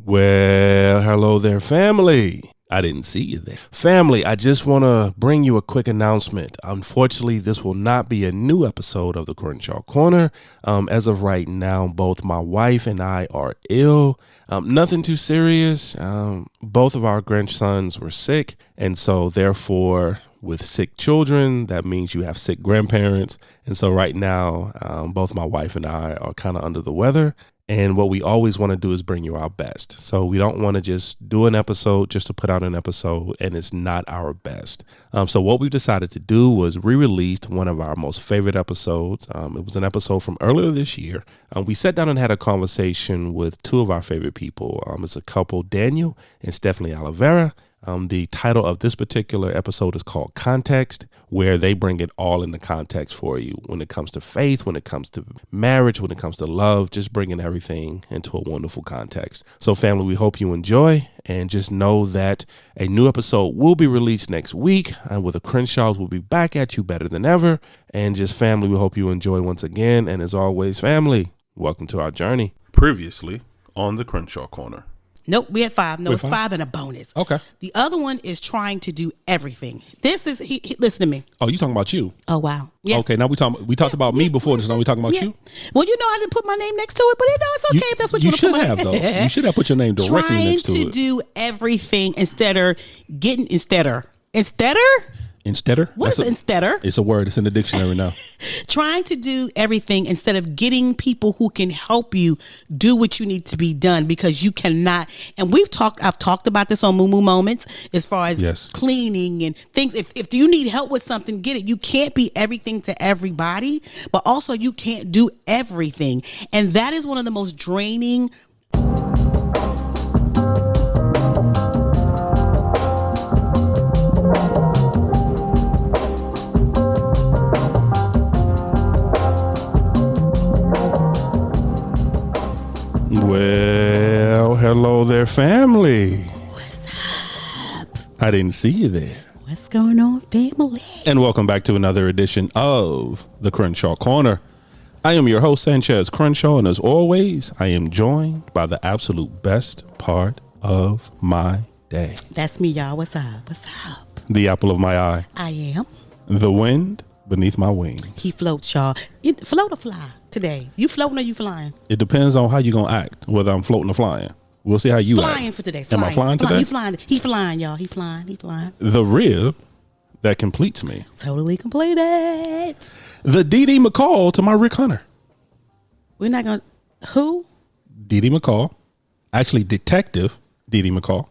Well, hello there, family. I didn't see you there. Family, I just want to bring you a quick announcement. Unfortunately, this will not be a new episode of the Crenshaw Corner. As of right now, both my wife and I are ill. Nothing too serious. Both of our grandsons were sick. And so therefore, with sick children, that means you have sick grandparents. And so right now, both my wife and I are kind of under the weather. And what we always want to do is bring you our best. So we don't want to just do an episode just to put out an episode and it's not our best. So what we decided to do was re-released one of our most favorite episodes. It was an episode from earlier this year. We sat down and had a conversation with two of our favorite people. It's a couple, Daniel and Stephanie Alvira. The title of this particular episode is called Context, where they bring it all into context for you when it comes to faith, when it comes to marriage, when it comes to love, just bringing everything into a wonderful context. So family, we hope you enjoy and just know that a new episode will be released next week. And with the Crenshaws, we'll be back at you better than ever. And just family, we hope you enjoy once again. And as always, family, welcome to our journey. Previously on the Crenshaw Corner. Nope, we had 5. No, it's 5 and a bonus. Okay. The other one is trying to do everything. This is listen to me. Oh, you talking about you? Oh wow. Yeah. Okay, now we talked about me before this. Now we talking about you. Well, you know I didn't put my name next to it, but it's okay if that's what you want to put. You should have though. You should have put your name directly next to it. Trying to do everything instead of. What is insteader? It's a word. It's in the dictionary now. Trying to do everything instead of getting people who can help you do what you need to be done, because you cannot. And I've talked about this on Moo Moo Moments as far as cleaning and things. If you need help with something, get it. You can't be everything to everybody, but also you can't do everything. And that is one of the most draining. Well, hello there, family. What's up? I didn't see you there. What's going on, family? And welcome back to another edition of the Crenshaw Corner. I am your host, Sanchez Crenshaw, and as always, I am joined by the absolute best part of my day. That's me, y'all. What's up? What's up? The apple of my eye. I am. The wind beneath my wings. He floats, y'all. Float or fly today? You floating or you flying? It depends on how you're going to act, whether I'm floating or flying. We'll see how you flying act. For today. Am I flying today? He flying. He flying, y'all. He flying. The rib that completes me. Totally completed. The Dee McCall to my Rick Hunter. We're not going to... Who? Dee McCall. Actually, Detective Dee McCall.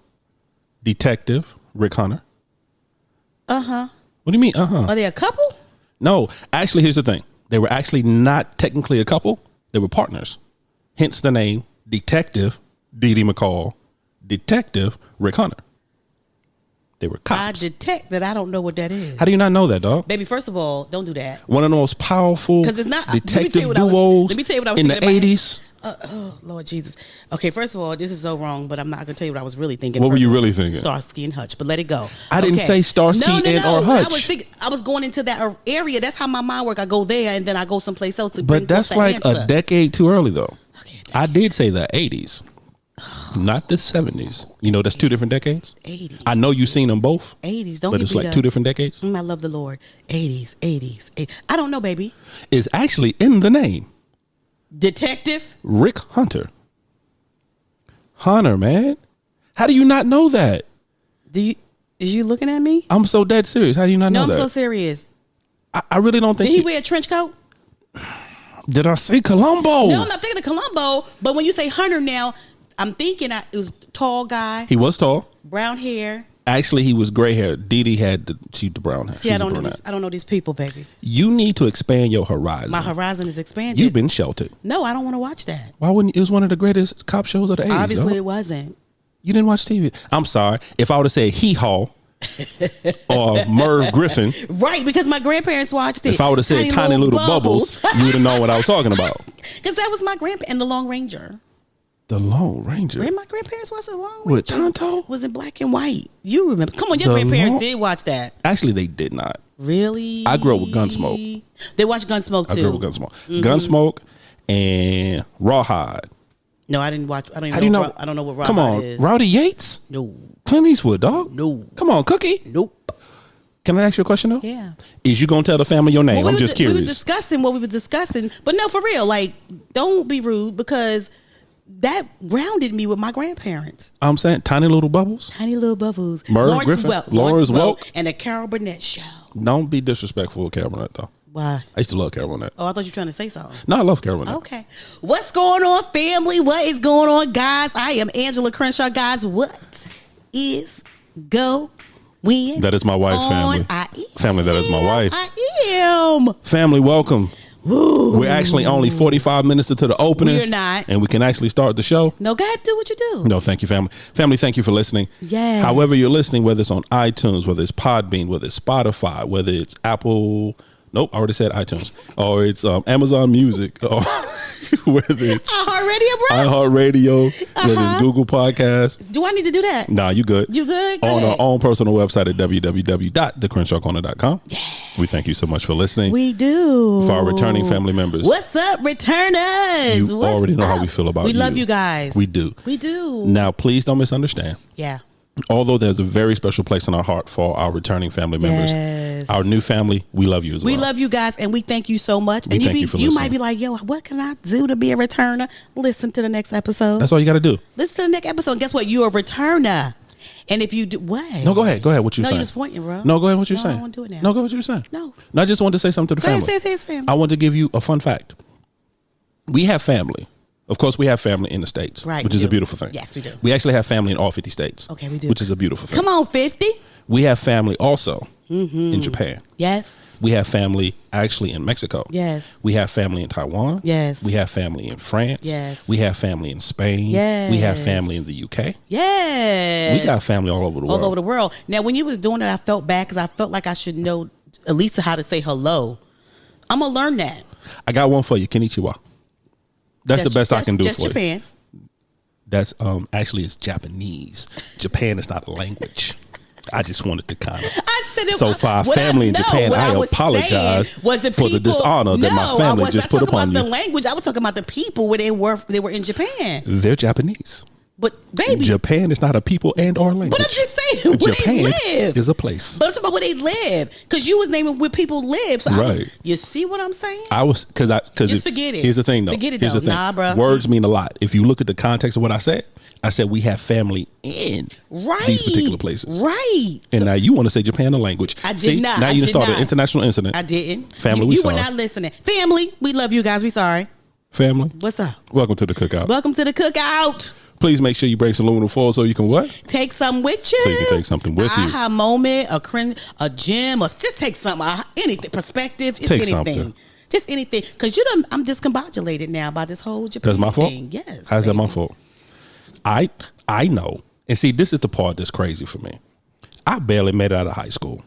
Detective Rick Hunter. Uh-huh. What do you mean, uh-huh? Are they a couple? No. Actually, here's the thing. They were actually not technically a couple. They were partners. Hence the name Detective Dee McCall, Detective Rick Hunter. They were cops. I detect that I don't know what that is. How do you not know that, dog? Baby, first of all, don't do that. One of the most powerful detective duos in the 80s. Oh, Lord Jesus. Okay, first of all, this is so wrong, but I'm not going to tell you what I was really thinking. What were you really thinking? Starsky and Hutch, but let it go. I didn't say Starsky and or Hutch. I was going into that area. That's how my mind works. I go there and then I go someplace else to bring. But that's like a decade too early, though. Okay, I did say the 80s, not the 70s. You know, that's two different decades. 80s. I know you've seen them both. 80s. But it's like two different decades. I love the Lord. 80s. I don't know, baby. It's actually in the name. Detective Rick Hunter. Hunter, man. How do you not know that? Is you looking at me? I'm so dead serious. How do you not know that? No, I'm so serious. I really don't think. Did he wear a trench coat? Did I say Columbo? No, I'm not thinking of Columbo. But when you say Hunter now, I'm thinking it was a tall guy. He was tall. Brown hair. Actually, he was gray hair. Dee had the brown hair. See, I don't know these people, baby. You need to expand your horizon. My horizon is expanded. You've been sheltered. No, I don't want to watch that. Why wouldn't you? It was one of the greatest cop shows of the 80s. Obviously, it wasn't. You didn't watch TV. I'm sorry. If I would have said Hee Haw or Merv Griffin. Right, because my grandparents watched it. If I would have said Tiny Little Bubbles, you would have known what I was talking about. Because that was my grandpa and the Lone Ranger. The Lone Ranger. My grandparents watched the Lone Ranger. With Tonto? Was in black and white. You remember? Come on, your grandparents did watch that. Actually, they did not. Really? I grew up with Gunsmoke. They watched Gunsmoke too. I grew up with Gunsmoke. Mm-hmm. Gunsmoke and Rawhide No, I didn't watch. I don't even know. I don't know what Rod Come on, is. Rowdy Yates? No. Clint Eastwood, dog? No. Come on, Cookie? Nope. Can I ask you a question though? Yeah. Is you gonna tell the family your name? I'm just curious. We were discussing what we were discussing, but no, for real. Like, don't be rude because that grounded me with my grandparents. I'm saying Tiny Little Bubbles. Tiny Little Bubbles. Merle Griffin. Lawrence Welk. And the Carol Burnett Show. Don't be disrespectful with Carol Burnett though. Why? I used to love Carol Burnett. Oh, I thought you were trying to say something. No, I love Carol Burnett. Okay. What's going on, family? What is going on, guys? I am Angela Crenshaw, guys. What is going? That is my wife's family. Family, that is my wife. I am. Family, welcome. Ooh. We're actually only 45 minutes into the opening. We're not. And we can actually start the show. No, go ahead, do what you do. No, thank you, family. Family, thank you for listening. Yes. However you're listening, whether it's on iTunes, whether it's Podbean, whether it's Spotify, whether it's Apple... Nope, I already said iTunes. Or it's Amazon Music. Or whether it's iHeartRadio, whether it's Google Podcasts. Do I need to do that? Nah, you good. You good? Go on ahead. Our own personal website at www.thecrenshawcorner.com. Yeah. We thank you so much for listening. We do. For our returning family members. What's up, returners? You already know how we feel about you. We love you guys. We do. We do. Now, please don't misunderstand. Yeah. Although there's a very special place in our heart for our returning family members, our new family, we love you as well. We love you guys, and we thank you so much. We thank you for listening. You might be like, yo, what can I do to be a returner? Listen to the next episode. That's all you got to do. Listen to the next episode. And guess what? You're a returner. And if you do, what? No, go ahead. Go ahead. What you saying? No, you was pointing, bro. No, go ahead. What you saying? I don't want to do it now. No, go ahead. What you saying? No, I just wanted to say something to the family. Go ahead, say family. I want to give you a fun fact. We have family. Of course, we have family in the States, right, which is a beautiful thing. Yes, we do. We actually have family in all 50 states. Okay, we do. Which is a beautiful thing. Come on, 50. We have family also in Japan. Yes. We have family actually in Mexico. Yes. We have family in Taiwan. Yes. We have family in France. Yes. We have family in Spain. Yes. We have family in the UK. Yes. We got family all over the world. All over the world. Now, when you was doing it, I felt bad because I felt like I should know at least how to say hello. I'm going to learn that. I got one for you. Konnichiwa. That's the best I can do for Japan. you. That's actually it's Japanese. Japan is not a language. I just wanted to kind of. I said it. So for our family in Japan, I apologize for the dishonor that my family just put upon you. The language. I was talking about the people where they were in Japan. They're Japanese. But baby, Japan is not a people and or language. But I'm just saying where Japan they live is a place. But I'm talking about where they live because you was naming where people live. So right. You see what I'm saying? I was because just forget it. Here's the thing though. Forget it here's though. The thing. Nah, bro. Words mean a lot. If you look at the context of what I said we have family in these particular places. Right. And so, now you want to say Japan a language. I did not. Now you started an international incident. I didn't. Family, you sorry. were not listening. Family, we love you guys. We sorry. Family. What's up? Welcome to the cookout. Welcome to the cookout. Please make sure you bring some aluminum foil so you can what? Take something with you. So you can take something with you. Aha moment, a gym, or just take something. Anything, perspective, just take anything. Something. Just anything. Because I'm discombobulated now by this whole Japan thing. That's my fault? Yes. How's that my fault? I know. And see, this is the part that's crazy for me. I barely made it out of high school.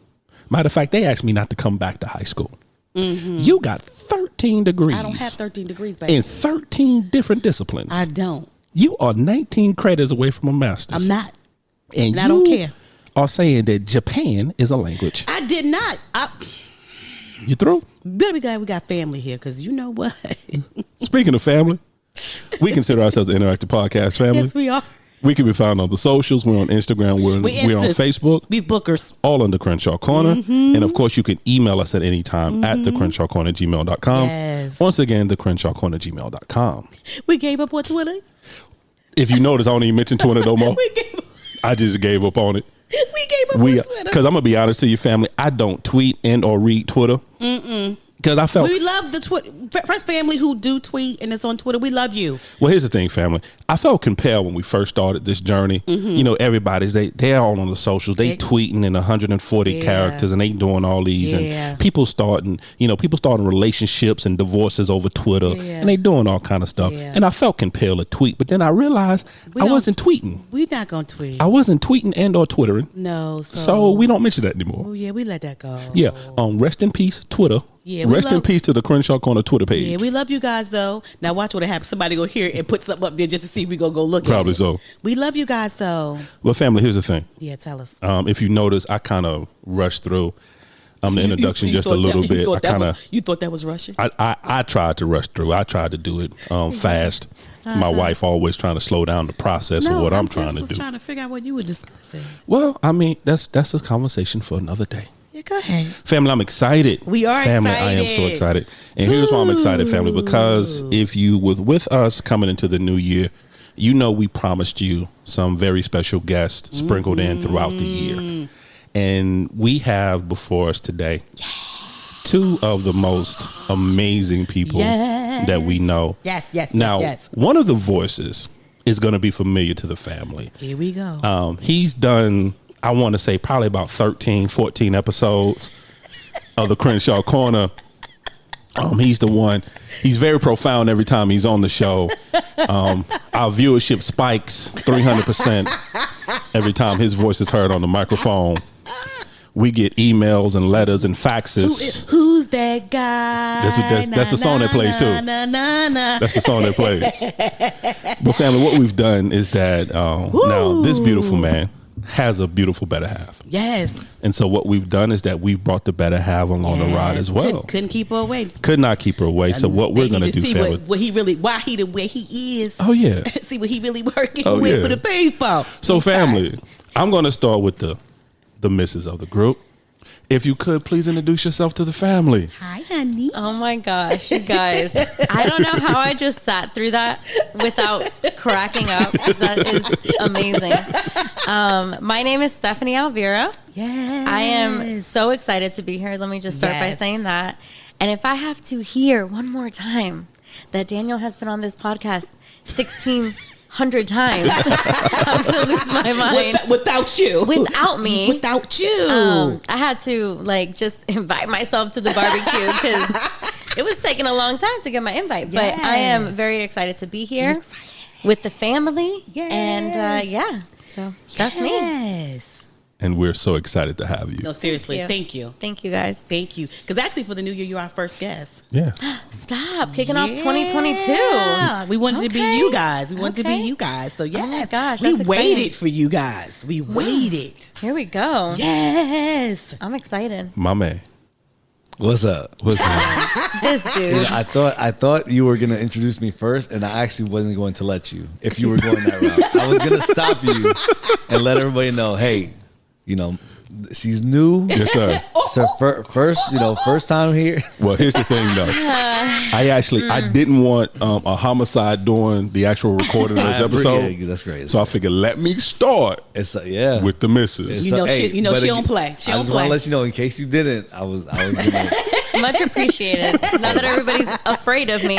Matter of fact, they asked me not to come back to high school. Mm-hmm. You got 13 degrees. I don't have 13 degrees, baby. In 13 different disciplines. I don't. You are 19 credits away from a master's. I'm not. And I don't care. Are saying that Japan is a language. I did not. You through? Baby guy, we got family here because you know what? Speaking of family, we consider ourselves an interactive podcast family. Yes, we are. We can be found on the socials. We're on Instagram. We're on Facebook. We bookers. All under Crenshaw Corner. Mm-hmm. And of course, you can email us at any time at thecrenshawcorner@gmail.com. Yes. Once again, thecrenshawcorner@gmail.com. We gave up on Twitter. If you notice, I don't even mention Twitter no more. I just gave up on it. We gave up on Twitter. Because I'm going to be honest to you, family, I don't tweet and or read Twitter. Mm-mm. Because I felt... We love the first family who do tweet and it's on Twitter. We love you. Well, here's the thing, family. I felt compelled when we first started this journey. Mm-hmm. You know, everybody's, they're all on the socials. They tweeting in 140 characters and they doing all these. And people starting relationships and divorces over Twitter. Yeah. And they doing all kind of stuff. Yeah. And I felt compelled to tweet. But then I realized I wasn't tweeting. We're not going to tweet. I wasn't tweeting and or Twittering. No. So we don't mention that anymore. Oh, yeah, we let that go. Yeah. Rest in peace, Twitter. Yeah, rest in peace to the Crenshaw Corner Twitter page. Yeah, we love you guys though. Now watch what happens. Somebody go here and put something up there just to see if we go look at it. Probably so. We love you guys though. Well, family, here's the thing. Yeah, tell us. If you notice, I kind of rushed through. the introduction just a little bit. You thought that was rushing? I tried to rush through. I tried to do it fast. My wife always trying to slow down the process of what I'm trying to do. I was trying to figure out what you were discussing. Well, I mean, that's a conversation for another day. Yeah, go ahead. Family, I'm excited. We are family, excited. I am so excited. And here's why I'm excited, family, because if you were with us coming into the new year, you know we promised you some very special guests sprinkled in throughout the year. And we have before us today two of the most amazing people that we know. Yes. Now, one of the voices is going to be familiar to the family. Here we go. He's done, I want to say, probably about 13, 14 episodes of the Crenshaw Corner. He's the one. He's very profound every time he's on the show. Our viewership spikes 300% every time his voice is heard on the microphone. We get emails and letters and faxes. Who's that guy? That's the song that plays too. That's the song that plays. But family, what we've done is that now this beautiful man has a beautiful better half. Yes. And so what we've done is that we've brought the better half along the ride as well. Couldn't keep her away. Could not keep her away. So what we're going to do, family. Why he the way he is. Oh, yeah. See what he really working with for the people. So family, I'm going to start with the missus of the group. If you could, please introduce yourself to the family. Hi, honey. Oh my gosh, you guys. I don't know how I just sat through that without cracking up. That is amazing. My name is Stephanie Alvira. Yes. I am so excited to be here. Let me just start by saying that. And if I have to hear one more time that Daniel has been on this podcast 1,600 times, I'm going to lose my mind. Without you. Without me. Without you. I had to just invite myself to the barbecue because it was taking a long time to get my invite. But I am very excited to be here with the family. Yes. And so that's me. Yes. And we're so excited to have you. No, seriously. Thank you. Thank you, guys. Thank you. Because actually for the new year, you're our first guest. Yeah. Stop. Kicking off 2022. We wanted to be you guys. We wanted to be you guys. So yes. Oh my gosh, we that's waited exciting. for you guys. We waited. Here we go. Yes. I'm excited. My man. What's up? This dude. Yeah, I thought you were gonna introduce me first, and I actually wasn't going to let you. If you were going that route, I was gonna stop you and let everybody know, hey, she's new. Yes, sir. So first time here. Well, here's the thing, though. I didn't want a homicide during the actual recording of this episode. Yeah, that's great. So I figured, let me start with the missus. She don't play. She I don't just play. want to let you know, in case you didn't, I was gonna. Much appreciated. Now that everybody's afraid of me.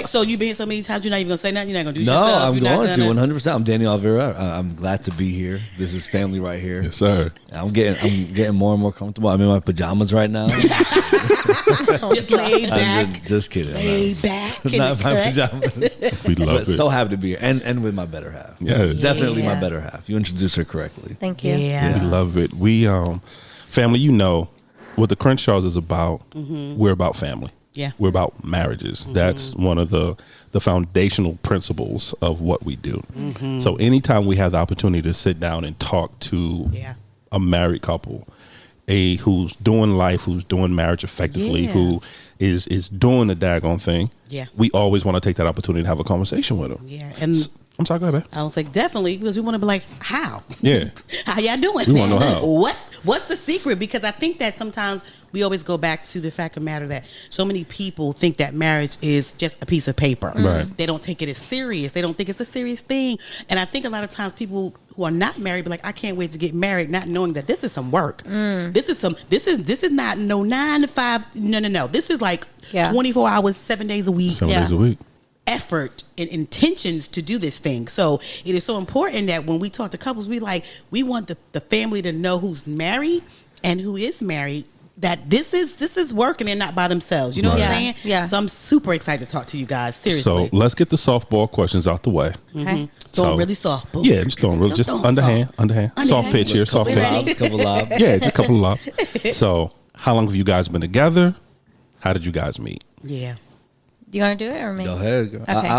So you've been here so many times, you're not even gonna say nothing. You're not gonna do No, yourself. I'm You're going not to gonna... 100%. I'm Daniel Alvira. I'm glad to be here. This is family right here. Yes, sir. I'm getting more and more comfortable. I'm in my pajamas right now. Just laid back. Just kidding. Laid back. Not my pajamas. We love But it. so happy to be here, and with my better half. Yes. Definitely my better half. You introduced her correctly. Thank you. Yeah. We love it. We family, what the Crenshaws is about. We're about family. Yeah. We're about marriages. That's one of the foundational principles of what we do. So anytime we have the opportunity to sit down and talk to a married couple, who's doing life, who's doing marriage effectively, who is doing the daggone thing, we always want to take that opportunity to have a conversation with them. Yeah. And I'm sorry, go ahead, babe. I was like, definitely, because we want to be like, how? Yeah. How y'all doing? We want to know how. What's the secret? Because I think that sometimes we always go back to the fact of matter that so many people think that marriage is just a piece of paper. Right. They don't take it as serious. They don't think it's a serious thing. And I think a lot of times people who are not married be like, I can't wait to get married, not knowing that this is some work. This is not no 9 to 5. No. This is like 24 hours, 7 days a week. 7 days a week. Effort and intentions to do this thing. So it is so important that when we talk to couples, we want the family to know who's married and who is married, that this is working and not by themselves. You know what I'm saying? Yeah. So I'm super excited to talk to you guys. Seriously. So let's get the softball questions out the way. Okay. Throwing really soft. Boom. Yeah, just throwing just underhand. Soft pitch here, soft pitch. Couple lobs. Yeah, just a couple of lobs. So how long have you guys been together? How did you guys meet? Yeah. Do you want to do it or me? Go ahead, girl. Okay.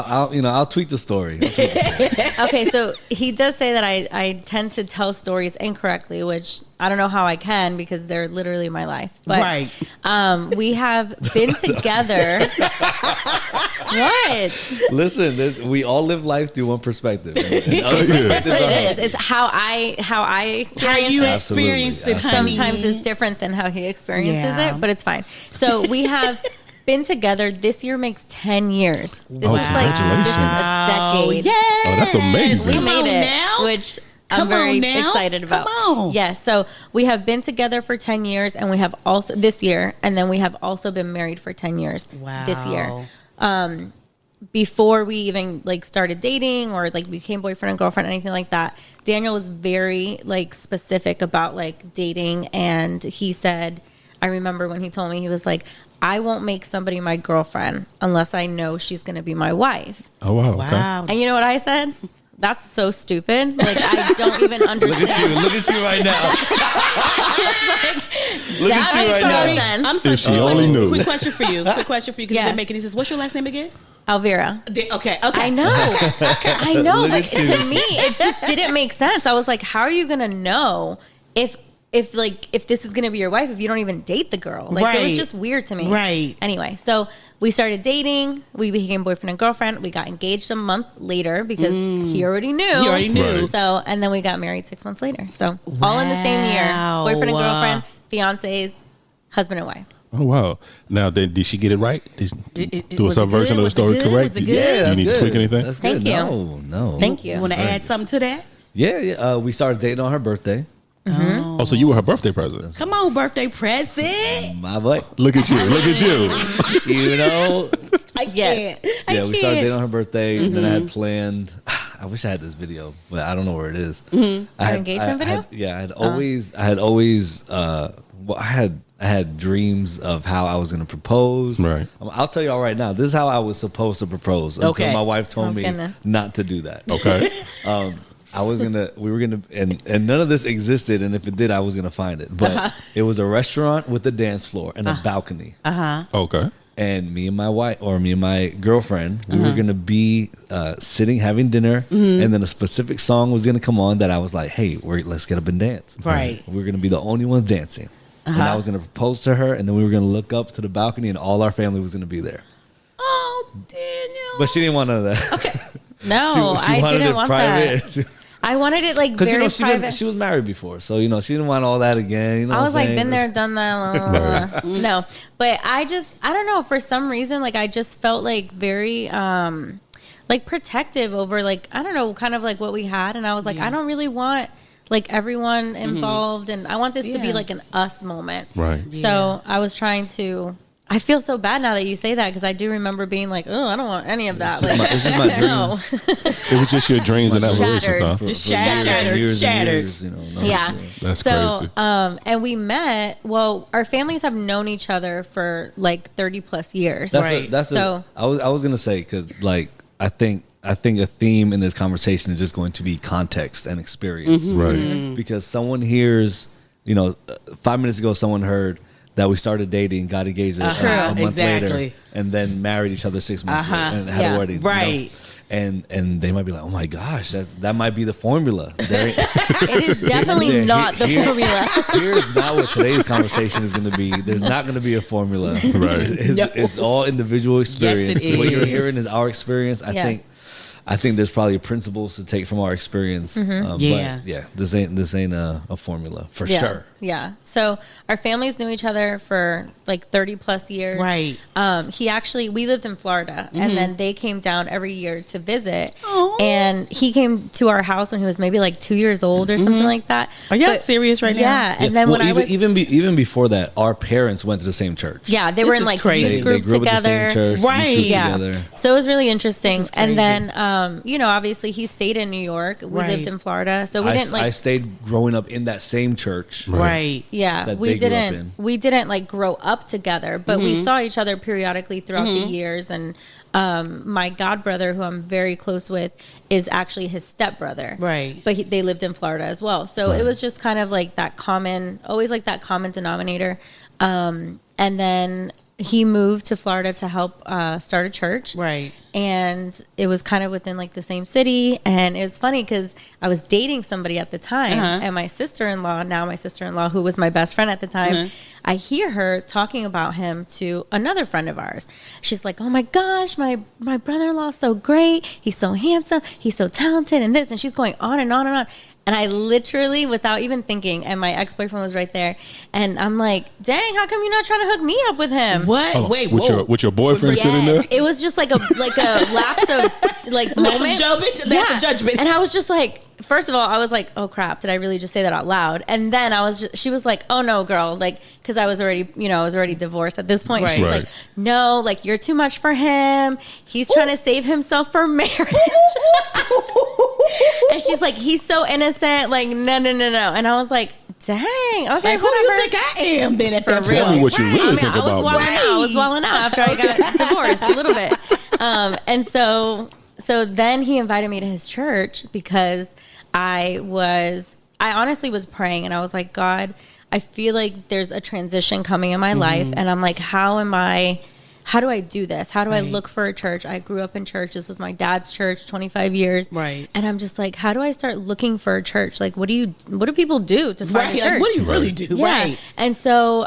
I'll tweet the story. Okay, so he does say that I tend to tell stories incorrectly, which I don't know how I can because they're literally my life. But, right. We have been together. What? Listen, we all live life through one perspective. That's what it is. It's how I experience how you it. experience it, honey. Sometimes it's different than how he experiences it, but it's fine. So we have been together. This year makes 10 years. This is a decade. Yay! Oh, that's amazing. We made it, now. which I'm very excited about. Come on. Yeah, so we have been together for 10 years, and we have also this year, and then we have also been married for 10 years this year. Before we even like started dating or like became boyfriend and girlfriend, anything like that, Daniel was very like specific about like dating, and he said, I remember when he told me, he was like, I won't make somebody my girlfriend unless I know she's going to be my wife. Oh, wow. Okay. Wow. And you know what I said? That's so stupid. Like, I don't even understand. Look at you right now. Look at you right now. I'm sorry. If she only knew. Quick question for you. Because you've been making these. What's your last name again? Alvira. Okay. I know. I know. But to me, it just didn't make sense. I was like, how are you going to know if this is going to be your wife if you don't even date the girl? Like, it was just weird to me. Right. Anyway, so we started dating. We became boyfriend and girlfriend. We got engaged a month later because he already knew. He already knew. Right. So, and then we got married 6 months later. So all in the same year. Boyfriend and girlfriend, fiancés, husband and wife. Oh, wow. Now, did she get it right? Was her version of the story correct? Was it good? Yeah, you need to tweak anything? That's good. Thank you. No. Thank you. You want to add something to that? Yeah. We started dating on her birthday. Oh, so you were her birthday present. Come on, birthday present. My boy. Look at you. Look at you. You know. I can't. Yeah, we started dating on her birthay, and then I had planned. I wish I had this video, but I don't know where it is. Our engagement video? I had dreams of how I was going to propose. Right. I'll tell you all right now. This is how I was supposed to propose until my wife told me not to do that. Okay. We were gonna, and none of this existed, and if it did, I was gonna find it. But it was a restaurant with a dance floor and a balcony. Okay. And me and my girlfriend, we were gonna be sitting having dinner, and then a specific song was gonna come on that I was like, "Hey, let's get up and dance." Right. We're gonna be the only ones dancing, and I was gonna propose to her, and then we were gonna look up to the balcony, and all our family was gonna be there. Oh, Daniel. But she didn't want none of that. Okay. No, she I wanted didn't it want private. that. I wanted it like very private. She was married before, so she didn't want all that again. I was like, been there, done that. No, but I don't know. For some reason, like I just felt like very like protective over like I don't know, kind of like what we had, and I was like, I don't really want like everyone involved, and I want this to be like an us moment. Right. So I was trying to. I feel so bad now that you say that because I do remember being like, oh, I don't want any of that. It's just my dreams. It was just your dreams and aspirations, huh? Just shattered. Yeah. That's so, crazy. And we met, our families have known each other for like 30 plus years. I was going to say, because like, I think a theme in this conversation is just going to be context and experience. Right. Because someone hears, 5 minutes ago, someone heard that we started dating, got engaged a month later, and then married each other 6 months later and had a wedding. Right. And they might be like, oh my gosh, that might be the formula. It is definitely not the formula. Here's not what today's conversation is going to be. There's not going to be a formula. Right. It's all individual experience. Yes, it what you're is. hearing is our experience. I think there's probably principles to take from our experience. But this ain't a formula for sure. Yeah. So our families knew each other for like 30 plus years. Right. We lived in Florida and then they came down every year to visit. Aww. And he came to our house when he was maybe like 2 years old or something like that. Are y'all serious right now? Yeah. And then even before that, our parents went to the same church. Yeah. They were in like youth group they grew together. Up at the same church, right. Yeah. Together. So it was really interesting. And then, obviously he stayed in New York. We lived in Florida. So we didn't like. I stayed growing up in that same church. Right. Yeah. We didn't like grow up together, but we saw each other periodically throughout the years. And my godbrother, who I'm very close with, is actually his stepbrother. Right. But they lived in Florida as well. So it was just kind of like that common denominator. And then he moved to Florida to help start a church. Right. And it was kind of within like the same city. And it was funny because I was dating somebody at the time, and my sister-in-law, who was my best friend at the time, I hear her talking about him to another friend of ours. She's like, oh my gosh, my brother-in-law is so great. He's so handsome. He's so talented and this. And she's going on and on and on. And I literally, without even thinking, and my ex-boyfriend was right there, and I'm like, dang, how come you're not trying to hook me up with him? What? Oh, Wait, with your boyfriend sitting there? It was just like a lapse of like moment. That's a judgment. And I was just like, first of all, I was like, oh crap, did I really just say that out loud? And then she was like, oh no, girl, like, because I was already divorced at this point. Right. She's like, no, like, you're too much for him. He's trying to save himself for marriage. And she's like, he's so innocent. Like, no. And I was like, dang, okay, like, who do you think I am then at that Tell me what you really think about me. I was walling out after I got divorced a little bit. And so then he invited me to his church because I honestly was praying, and I was like, God, I feel like there's a transition coming in my life, and I'm like, how do I do this? How do I look for a church? I grew up in church. This was my dad's church, 25 years. Right. And I'm just like, how do I start looking for a church? Like, what do people do to find a church? Like, what do you really do? Yeah. Right. And so,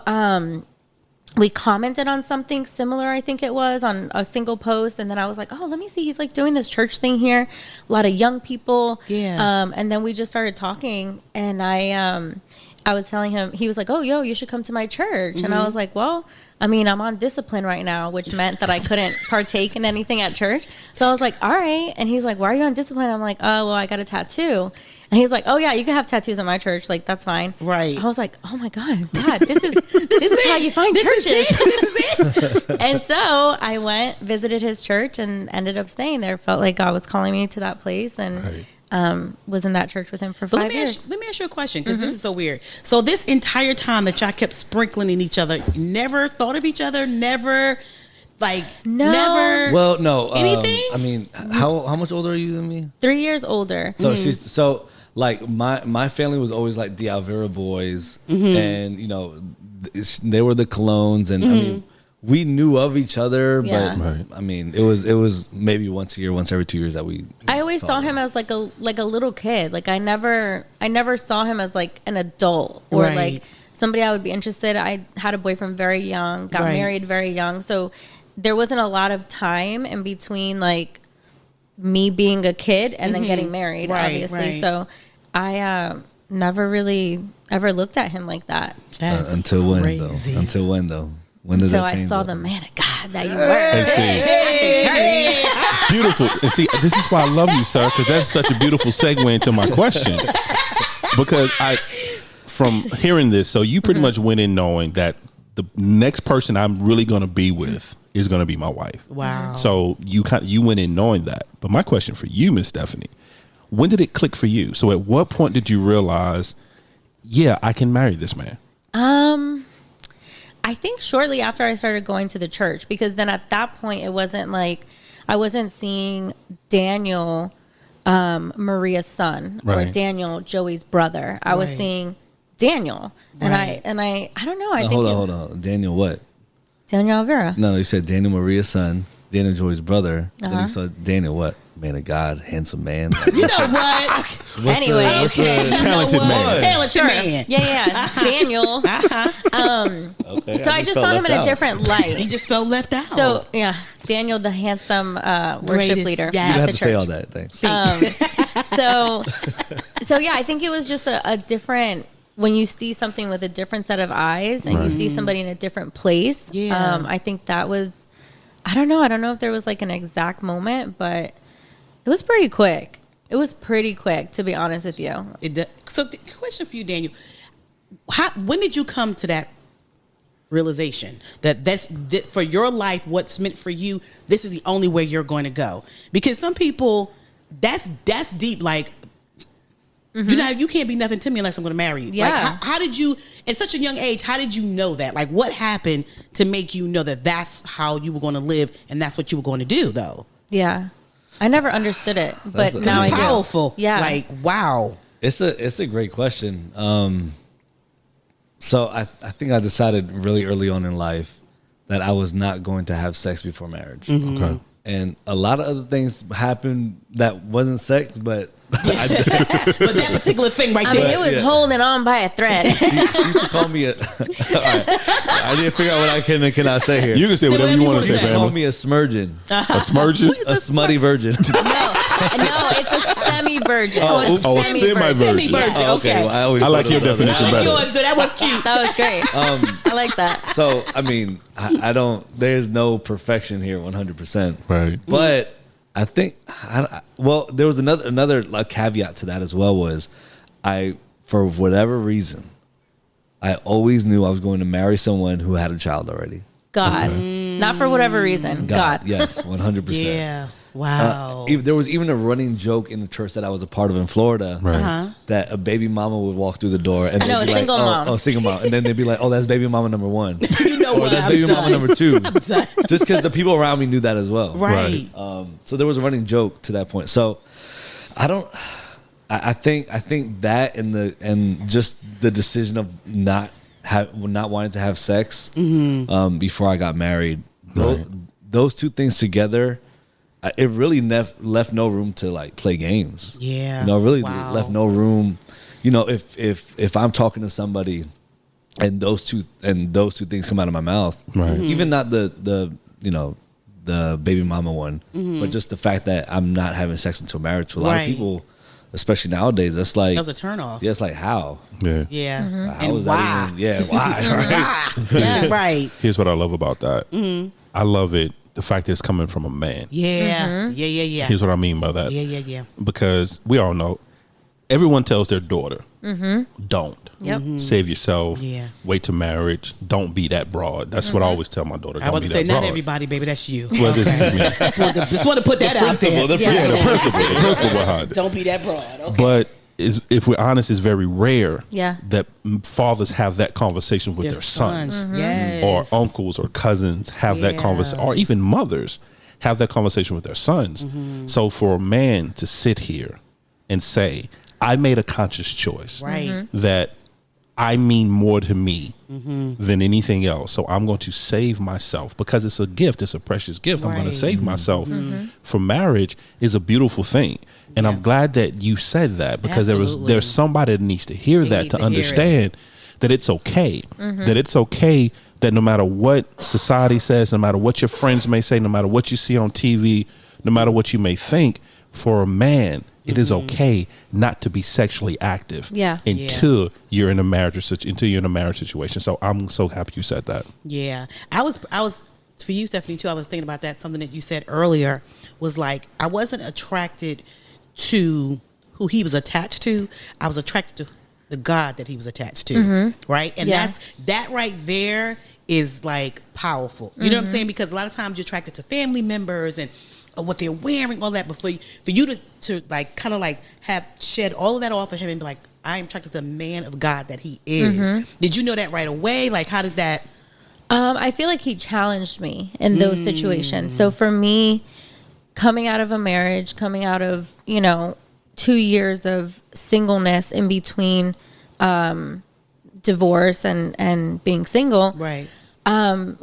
we commented on something similar, I think it was, on a single post. And then I was like, oh, let me see. He's like doing this church thing here. A lot of young people. Yeah. And then we just started talking, and I was telling him, he was like, oh, yo, you should come to my church. And I was like, well, I mean, I'm on discipline right now, which meant that I couldn't partake in anything at church. So I was like, all right. And he's like, why are you on discipline? I'm like, oh, well, I got a tattoo. And he's like, oh yeah, you can have tattoos at my church. Like, that's fine. Right. I was like, oh my God, this is how you find churches. This is it. And so I went, visited his church, and ended up staying there. Felt like God was calling me to that place, and was in that church with him for 5 years. Let me ask you a question, because this is so weird. So this entire time that y'all kept sprinkling in each other, never thought of each other, never. Well, no. Anything? I mean, how much older are you than me? 3 years older. So like my family was always like the Alvira boys, and they were the Colognes, and I mean, we knew of each other, but I mean, it was maybe once a year, once every 2 years that we. I always saw him as like a little kid. Like, I never saw him as like an adult or like somebody I would be interested. I had a boyfriend very young, got married very young, so there wasn't a lot of time in between like me being a kid and then getting married, obviously. So I never really ever looked at him like that. Until when though? When did that change? I saw the man of God that you were. Beautiful. And see, this is why I love you, sir, because that's such a beautiful segue into my question. Because from hearing this, so you pretty much went in knowing that the next person I'm really going to be with is going to be my wife. Wow. So you went in knowing that. But my question for you, Miss Stephanie, when did it click for you? So at what point did you realize, yeah, I can marry this man? I think shortly after I started going to the church, because then at that point it wasn't like I wasn't seeing Daniel, Maria's son, or Daniel, Joey's brother. I was seeing Daniel, and I don't know. I think hold on. Daniel what? Daniel Alvira. No, you said Daniel Maria's son, Daniel Joey's brother. Then you saw Daniel what? Man of God, handsome man. You know what? Anyway, talented man. Talented man. Yeah. Daniel. Okay, so I just saw him in a different light. He just felt left out. So Daniel, the handsome worship leader. Yeah, you don't have to church. say all that. Thanks. So I think it was just a different. When you see something with a different set of eyes and you see somebody in a different place, I think that was, I don't know if there was like an exact moment, but it was pretty quick. It was pretty quick, to be honest with you. So the question for you, Daniel, when did you come to that realization that for your life, what's meant for you, this is the only way you're going to go? Because some people, that's deep, like, you can't be nothing to me unless I'm going to marry you. Yeah. Like, how did you, at such a young age, how did you know that? Like, what happened to make you know that that's how you were going to live and that's what you were going to do, though? Yeah. I never understood it, but now I do. It's powerful. Yeah. Like, wow. It's a great question. So I think I decided really early on in life that I was not going to have sex before marriage. Okay. And a lot of other things happened that wasn't sex, but but that particular thing right there. It was holding on by a thread. she used to call me a. All right. I need to figure out what I can and cannot say here. You can say whatever you want to She say, used to call family. me a smurgeon. A smurgeon? A smutty virgin. No, it's a semi-virgin. A semi-virgin. Okay. Well, I like your definition better. Yours, so that was cute. That was great. I like that. So, I mean, I don't, there's no perfection here 100%. Right. But I think, well, there was another like, caveat to that as well was for whatever reason, I always knew I was going to marry someone who had a child already. God. Not for whatever reason. God. Yes, 100%. Yeah. Wow. There was even a running joke in the church that I was a part of in Florida that a baby mama would walk through the door and No, they'd be single like, mom. Oh, single mom. And then they'd be like, oh, that's baby mama number one. You know Or what? that's I'm baby done. mama number two. I'm done. Just because the people around me knew that as well. Right. So there was a running joke to that point. So I think that and just the decision of not wanting to have sex before I got married, those two things together, it really left no room to like play games. Yeah. You know, really left no room. You know, if I'm talking to somebody and those two things come out of my mouth, right. Even not the baby mama one, but just the fact that I'm not having sex until marriage. To a lot of people, especially nowadays, that's like that was a turnoff. Yeah, it's like how? Yeah. Yeah. How And is why? that even? Yeah, why? Right? Yeah. Right. Here's what I love about that. I love it. The fact that it's coming from a man. Yeah. Yeah. Here's what I mean by that. Yeah. Because we all know, everyone tells their daughter, don't. Yep. Save yourself. Yeah. Wait to marriage. Don't be that broad. That's what I always tell my daughter. I Don't want be to say that not broad. everybody, baby. That's you. Well, this is me. Just want to put that out there. The principle behind it. Don't be that broad. Okay. But if we're honest, it's very rare Yeah. that fathers have that conversation with their sons. Yes. Or uncles or cousins have that conversation, or even mothers have that conversation with their sons. So for a man to sit here and say, I made a conscious choice that I mean more to me than anything else. So I'm going to save myself because it's a gift. It's a precious gift. I'm going to save myself for marriage is a beautiful thing. And I'm glad that you said that because there's somebody that needs to hear that to understand that it's okay. That it's okay that no matter what society says, no matter what your friends may say, no matter what you see on TV, no matter what you may think, for a man, it is okay not to be sexually active until you're in a marriage situation. So I'm so happy you said that. Yeah. I was for you, Stephanie, too. I was thinking about that. Something that you said earlier was like, I wasn't attracted to who he was attached to. I was attracted to the God that he was attached to. Right. And that right there is like powerful. You know what I'm saying? Because a lot of times you're attracted to family members and what they're wearing, all that. But for you to like kind of like have shed all of that off of him and be like, I am attracted to the man of God that he is. Did you know that right away? Like, how did that? I feel like he challenged me in those situations. So for me, coming out of a marriage, coming out of, 2 years of singleness in between divorce and being single, Right.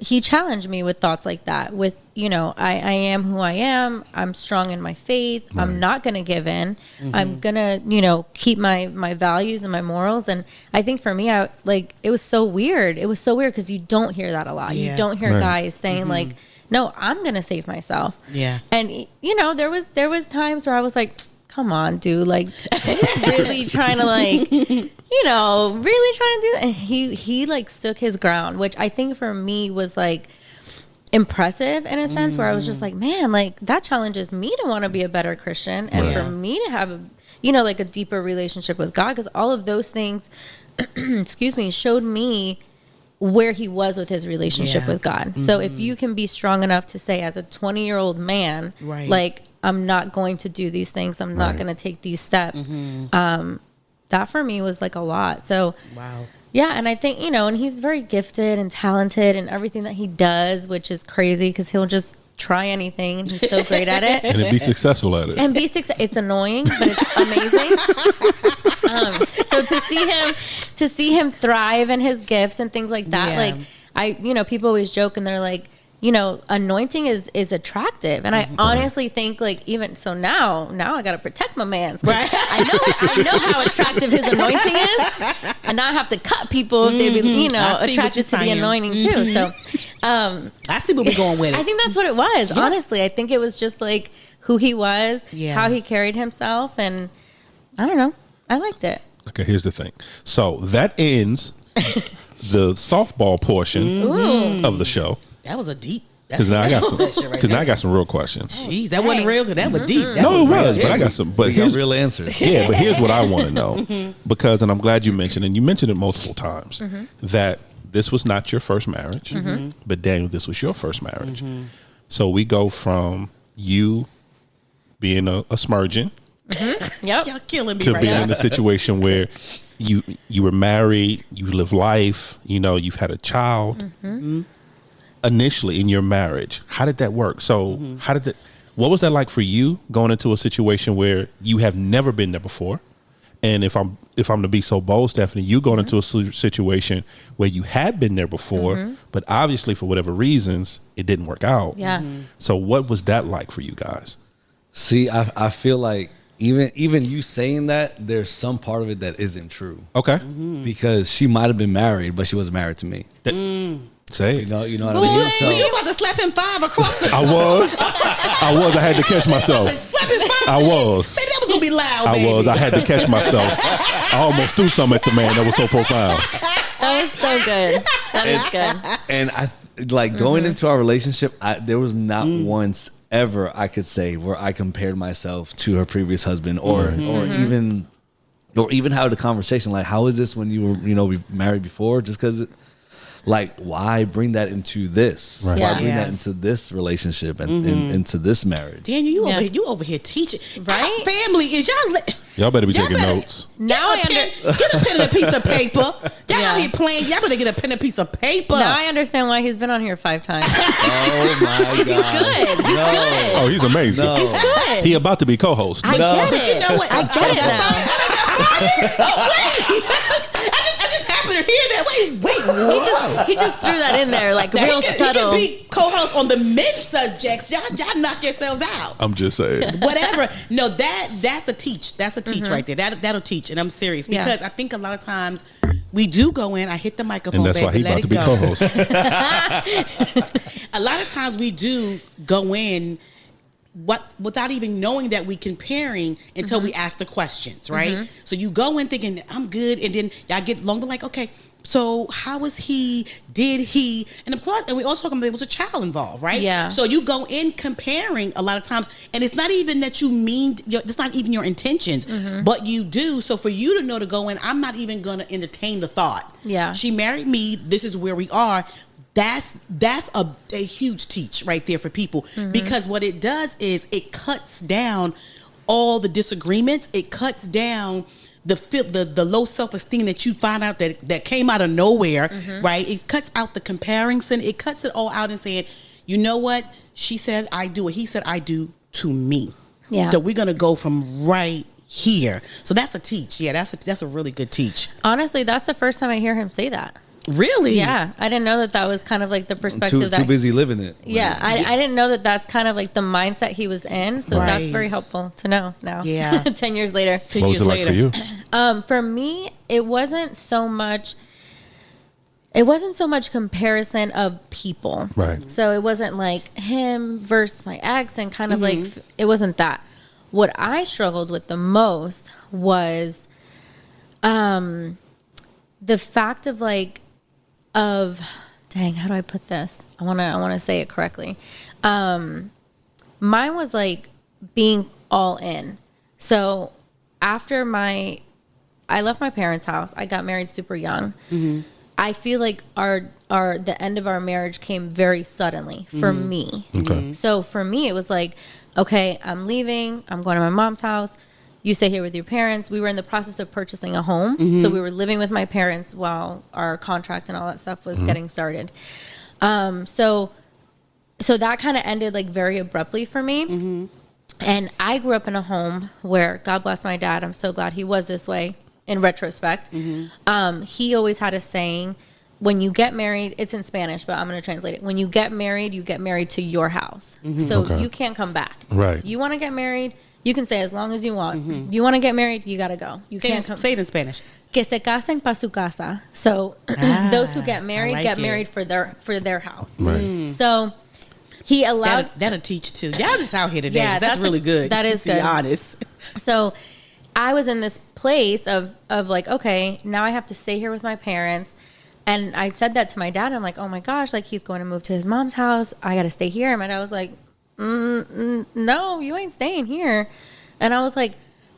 He challenged me with thoughts like that. With, I am who I am. I'm strong in my faith. Right. I'm not going to give in. I'm going to, keep my values and my morals. And I think for me, it was so weird. It was so weird because you don't hear that a lot. Yeah. You don't hear guys saying like, no, I'm going to save myself. Yeah. And, there was times where I was like, come on, dude, like, really trying to like, really trying to do that. And he like stood his ground, which I think for me was like impressive in a sense where I was just like, man, like that challenges me to want to be a better Christian and for me to have like a deeper relationship with God, because all of those things, excuse me, showed me where he was with his relationship with God. So if you can be strong enough to say as a 20-year-old man, like, I'm not going to do these things, I'm not going to take these steps. That for me was like a lot. So, yeah. And I think, and he's very gifted and talented in everything that he does, which is crazy because he'll just try anything and he's so great at it. And be successful at it. And it's annoying, but it's amazing. So to see him thrive in his gifts and things like that, like, people always joke and they're like, anointing is attractive. And I honestly think like, even so now I got to protect my man. Right. I know how attractive his anointing is. And now I have to cut people if they be, attracted to the anointing too. So, I see where we're going with it. I think that's what it was. Yeah. Honestly, I think it was just like who he was, how he carried himself. And I don't know. I liked it. Okay. Here's the thing. So that ends the softball portion of the show. That was a deep. Because now I got some real questions. Jeez, that wasn't real. Because that was deep. That it was. But I got some. But here's real answers. Yeah, but here's what I want to know. Because, and I'm glad you mentioned, and you mentioned it multiple times, that this was not your first marriage, but Daniel, this was your first marriage. So we go from you being a smurgeon, y'all killing me to being in a situation where you were married, you live life, you've had a child. Initially in your marriage, how did that work? So what was that like for you going into a situation where you have never been there before? And if I'm to be so bold, Stephanie, you going into a situation where you had been there before, but obviously for whatever reasons, it didn't work out. Yeah. So what was that like for you guys? See, I feel like even you saying that, there's some part of it that isn't true. Okay. Because she might have been married, but she wasn't married to me. Say it. You know what I mean? So, was you about to slap him 5 across the I was. I had to catch myself. Slap him 5? I was. Baby, that was going to be loud, baby. I had to catch myself. I almost threw something at the man. That was so profound. That was so good. That is good. And I going into our relationship, there was not once ever I could say where I compared myself to her previous husband or even have the conversation like, how is this when you were married before? Just because why bring that into this? Right. Why bring that into this relationship and into this marriage? Daniel, you over here teaching. Right? Our family is y'all better be taking notes. Now get a pen and a piece of paper. Y'all out here playing. Y'all better get a pen and a piece of paper. Now I understand why he's been on here 5 times. Oh my God. He's good. He's good. Oh, he's amazing. No. He's good. He about to be co-host. I get it. But you know what? I get it now. I just happened to hear that. Wait. He just threw that in there like Now, real He can subtle. be co-host on the men's subjects. Y'all knock yourselves out. I'm just saying. Whatever. No, that's a teach. That's a teach right there. That'll teach. And I'm serious because I think a lot of times we do go in. I hit the microphone, and that's baby, why he about to be co-host. A lot of times we do go in without even knowing that we comparing until we ask the questions, right? So you go in thinking I'm good, and then y'all get long, but like, okay, so how was he? Did he? And of course, and we also talking about there was a child involved, right? Yeah. So you go in comparing a lot of times, and it's not even that you mean, it's not even your intentions, but you do. So for you to know to go in, I'm not even going to entertain the thought. Yeah. She married me. This is where we are. That's a huge teach right there for people because what it does is it cuts down all the disagreements. It cuts down the low self-esteem that you find out that came out of nowhere, right? It cuts out the comparison. It cuts it all out and saying, you know what? She said I do, or he said I do to me. Yeah. So we're gonna go from right here. So that's a teach. Yeah, that's a really good teach. Honestly, that's the first time I hear him say that. Really? Yeah, I didn't know that was kind of like the perspective Too busy living it. Yeah, I didn't know that that's kind of like the mindset he was in. So that's very helpful to know now. Yeah. 10 years later. What was it like for you? For me, it wasn't so much comparison of people. Right. So it wasn't like him versus my ex and kind of like, it wasn't that. What I struggled with the most was the fact of dang, how do I put this? I want to say it correctly. Mine was like being all in. So after I left my parents' house, I got married super young. I feel like the end of our marriage came very suddenly for me. Okay. So for me, it was like, okay, I'm leaving. I'm going to my mom's house. You stay here with your parents. We were in the process of purchasing a home. So we were living with my parents while our contract and all that stuff was getting started. So that kind of ended like very abruptly for me. And I grew up in a home where, God bless my dad, I'm so glad he was this way in retrospect. He always had a saying, when you get married, it's in Spanish, but I'm going to translate it. When you get married to your house. So you can't come back. Right. You want to get married, you can stay as long as you want. You want to get married, you got to go. You can't come. Say it in Spanish. Que se casen pa su casa. So those who get married married for their house. Right. So he allowed that'll teach too. Y'all just out here today. Yeah, that's really good. That is good. To be honest. So I was in this place of like, okay, now I have to stay here with my parents. And I said that to my dad. I'm like, oh my gosh, like he's going to move to his mom's house. I got to stay here. And my dad was like, no, you ain't staying here. And I was like,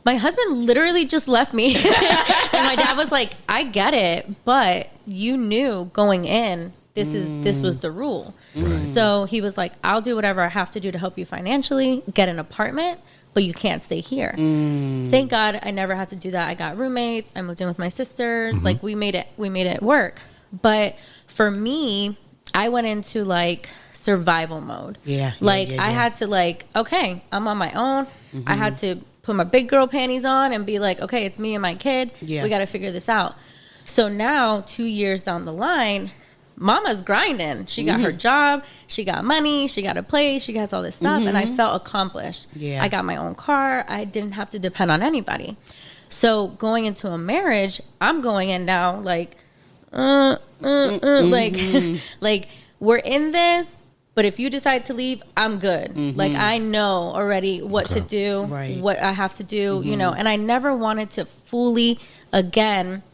my husband literally just left me. And my dad was like, I get it, but you knew going in, this was the rule. Right. So he was like, I'll do whatever I have to do to help you financially, get an apartment, but you can't stay here. Thank God I never had to do that. I got roommates. I moved in with my sisters. Like we made it work. But for me, I went into like survival mode. I had to like, okay, I'm on my own. I had to put my big girl panties on and be like, okay, it's me and my kid. We got to figure this out. So now 2 years down the line, Mama's grinding. She got her job. She got money. She got a place. She has all this stuff. And I felt accomplished. I got my own car. I didn't have to depend on anybody. So going into a marriage, I'm going in now like, like we're in this, but if you decide to leave, I'm good. Like I know already what to do, what I have to do, you know, and I never wanted to fully again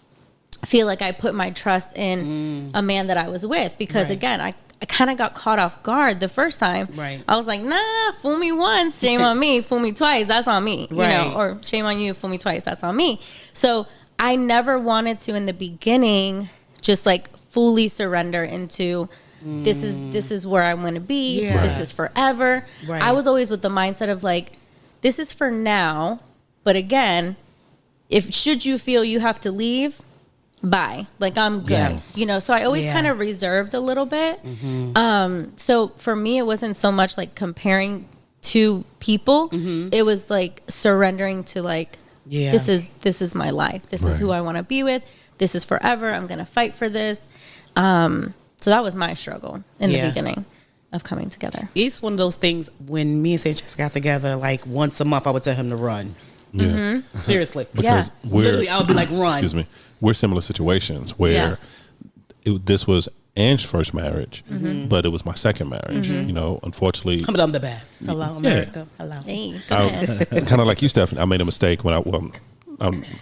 feel like I put my trust in a man that I was with, because again, I kind of got caught off guard the first time. I was like, nah, fool me once, shame on me. Fool me twice, that's on me. You know, or shame on you, fool me twice, that's on me. So I never wanted to in the beginning just like fully surrender into this is where I'm going to be. This is forever. I was always with the mindset of like, this is for now, but again, if should you feel you have to leave, bye. Like I'm good. You know, so I always kind of reserved a little bit. So for me, it wasn't so much like comparing to people. It was like surrendering to like, this is my life. This is who I want to be with. This is forever. I'm going to fight for this. So that was my struggle in the beginning of coming together. It's one of those things when me and Sanchez got together, like once a month, I would tell him to run. Seriously. Because literally, I would be like, run. Excuse me. We're similar situations where this was Ange's first marriage, but it was my second marriage. You know, unfortunately. I'm the best. Hello, America. Hello. Hey, kind of like you, Stephanie. I made a mistake when I'm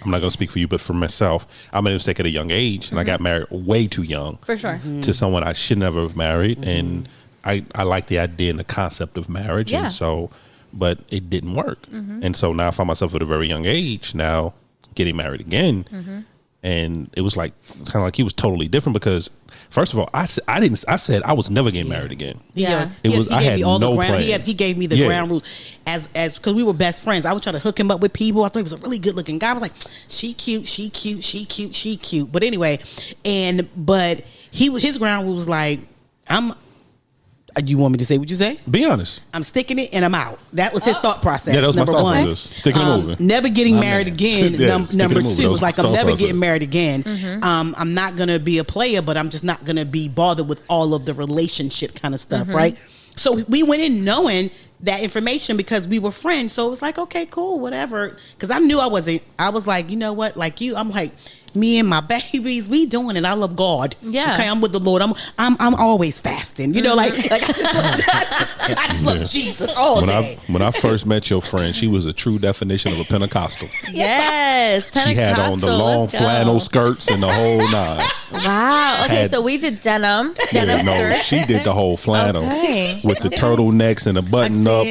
not going to speak for you, but for myself, I made a mistake at a young age, and I got married way too young. For sure. To someone I should never have married, and I like the idea and the concept of marriage, and so, but it didn't work, and so now I find myself at a very young age now getting married again, and it was like kind of like he was totally different because first of all, I said I was never getting married again. I had no plans. He gave me the ground rules as because we were best friends. I would try to hook him up with people. I thought he was a really good looking guy. I was like, she cute. But anyway, but his ground rules was like, you want me to say what you say? Be honest. I'm sticking it and I'm out. That was his thought process. Yeah, that was number my thought one. process. Sticking and moving. Never getting married again. Number two was like, I'm never getting married again. I'm not going to be a player, but I'm just not going to be bothered with all of the relationship kind of stuff, right? So we went in knowing that information because we were friends. So it was like, okay, cool, whatever. Because I knew I was like, you know what? Like you, I'm like, me and my babies, we doing it. I love God. Yeah. Okay, I'm with the Lord. I'm always fasting. You know, like I just love Jesus all day. When I first met your friend, she was a true definition of a Pentecostal. Yes, Pentecostal. She had on the long flannel skirts and the whole nine. Wow. Okay, so we did denim skirts. She did the whole flannel with the turtlenecks and the button up.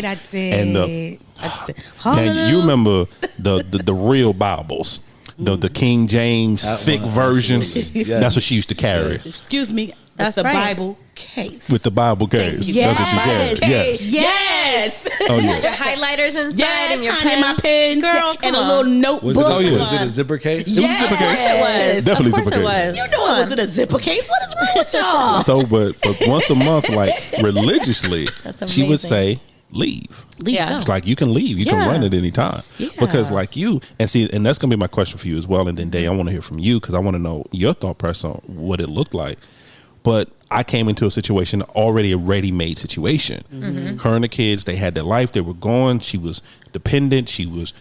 And you remember the real Bibles. The King James thick versions. That's what she used to carry. Excuse me. That's the right. Bible case. With the Bible case. Yes. That's what she carried. Yes. Oh, yeah. Your highlighters inside and your honey, my pens. Girl, and a little notebook. Was it a zipper case? It was a zipper case. It was. Definitely of course zipper it case. was. You know it was in a zipper case. What is wrong with y'all? So, but once a month, like religiously, That's she would amazing. say, leave. Yeah. It's like you can leave. You can run at any time. Yeah. Because like you, and see, and that's going to be my question for you as well. And then Day, I want to hear from you because I want to know your thought process on what it looked like. But I came into a situation, already a ready-made situation. Mm-hmm. Her and the kids, they had their life. They were gone. She was dependent. She was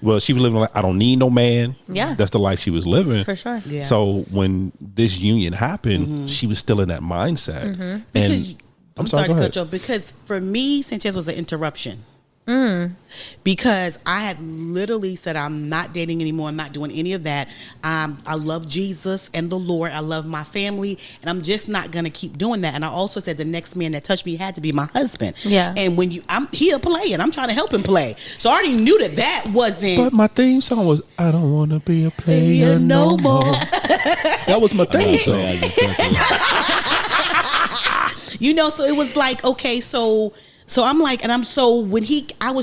living like, I don't need no man. Yeah. That's the life she was living. For sure. Yeah. So when this union happened, she was still in that mindset. Mm-hmm. And I'm sorry to cut you off, because for me, Sanchez was an interruption. Because I had literally said, I'm not dating anymore. I'm not doing any of that. I love Jesus and the Lord. I love my family, and I'm just not going to keep doing that. And I also said the next man that touched me had to be my husband. Yeah. And when he'll play, and I'm trying to help him play. So I already knew that wasn't. But my theme song was, I don't want to be a player no more. That was my theme song. So it was like, okay, so I'm like, and I was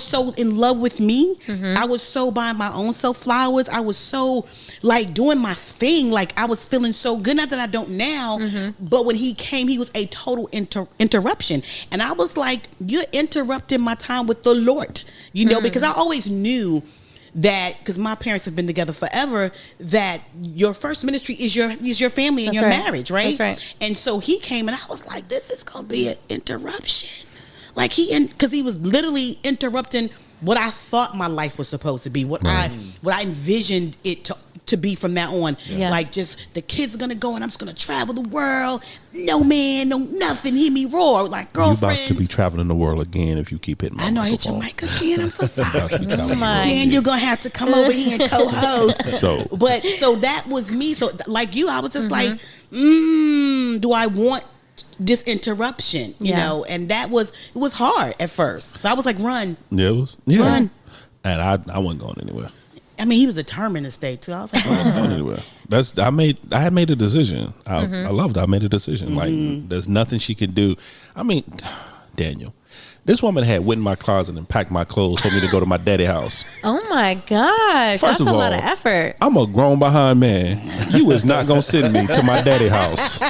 so in love with me. Mm-hmm. I was so buying my own self flowers. I was so like doing my thing. Like I was feeling so good. Not that I don't now, but when he came, he was a total interruption. And I was like, you're interrupting my time with the Lord, because I always knew that, because my parents have been together forever, that your first ministry is your family and your marriage, right? That's right. And so he came, and I was like, this is going to be an interruption. Like because he was literally interrupting what I thought my life was supposed to be, what I envisioned it to be from that on. Yeah. Like just the kids are gonna go and I'm just gonna travel the world. No man, no nothing. Hear me roar like girlfriends. You're about to be traveling the world again if you keep hitting my I hit your mic again. I'm so sorry. Dan, you're gonna have to come over here and co-host. So that was me. So like you, I was just like, do I want this interruption, and it was hard at first. So I was like, run. Yeah, it was. Yeah. Run. And I wasn't going anywhere. I mean, he was determined to stay too. I was like, I wasn't going anywhere. I had made a decision. I loved it. I made a decision. Like there's nothing she could do. I mean, Daniel, this woman had went in my closet and packed my clothes for me to go to my daddy house. Oh my gosh. That's a lot of effort. I'm a grown behind man. You was not going to send me to my daddy house.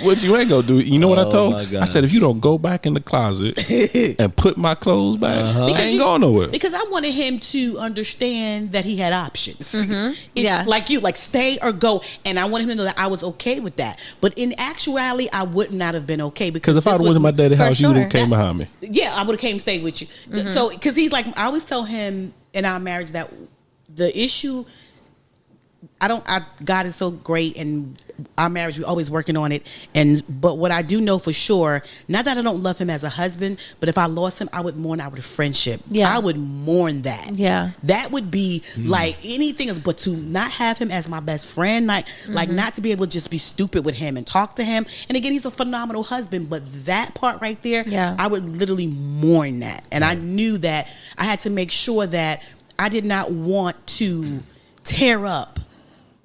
What you ain't gonna do? You know what I told? I said, if you don't go back in the closet and put my clothes back, I ain't going nowhere. Because I wanted him to understand that he had options. Yeah, like you, like stay or go. And I wanted him to know that I was okay with that. But in actuality, I would not have been okay because if I went to my daddy's house, you would have came behind me. Yeah, I would have came and stayed with you. So because he's like, I always tell him in our marriage that the issue. God is so great, and our marriage, we're always working on it. But what I do know for sure, not that I don't love him as a husband, but if I lost him, I would mourn our friendship. Yeah. I would mourn that. Yeah. That would be like anything else, but to not have him as my best friend, like not to be able to just be stupid with him and talk to him. And again, he's a phenomenal husband, but that part right there, I would literally mourn that. And I knew that I had to make sure that I did not want to tear up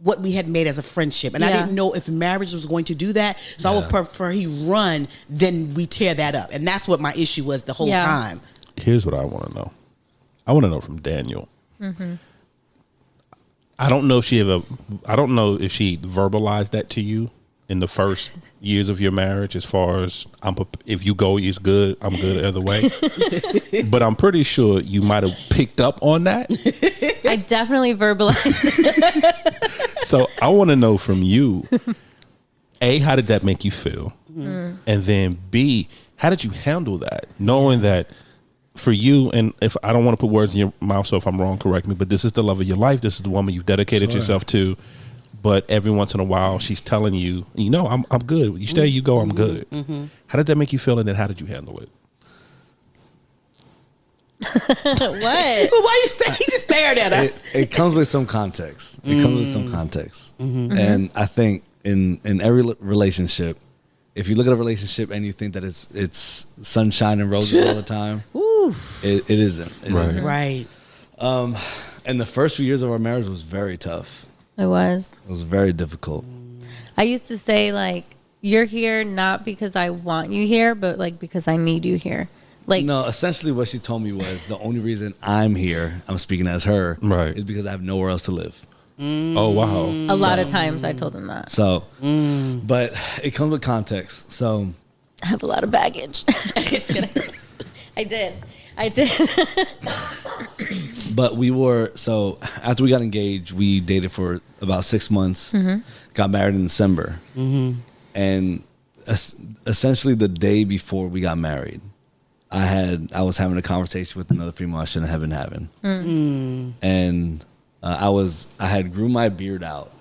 what we had made as a friendship. And I didn't know if marriage was going to do that. So I would prefer he run than we tear that up. And that's what my issue was the whole time. Here's what I want to know. I want to know from Daniel. I don't know if she verbalized that to you in the first years of your marriage, as far as if you go, it's good, I'm good the other way. But I'm pretty sure you might have picked up on that. I definitely verbalized. So I want to know from you, A, how did that make you feel? And then B, how did you handle that? Knowing that for you, and if I don't want to put words in your mouth, so if I'm wrong, correct me, but this is the love of your life. This is the woman you've dedicated yourself to. But every once in a while, she's telling you, I'm good. You stay, you go, I'm good. How did that make you feel? And then how did you handle it? What? Why you stay? He just stared at her. It comes with some context. And I think in every relationship, if you look at a relationship and you think that it's sunshine and roses all the time, it isn't. It isn't. Right. And the first few years of our marriage was very tough. It was very difficult. I used to say, like, you're here not because I want you here, but like because I need you here. Like, no, essentially what she told me was the only reason I'm here, I'm speaking as her, is because I have nowhere else to live. Oh, wow. A lot of times I told them that. So, but it comes with context. So I have a lot of baggage. I did. But so after we got engaged, we dated for about 6 months, got married in December. And essentially the day before we got married, I was having a conversation with another female I shouldn't have been having. And I had grew my beard out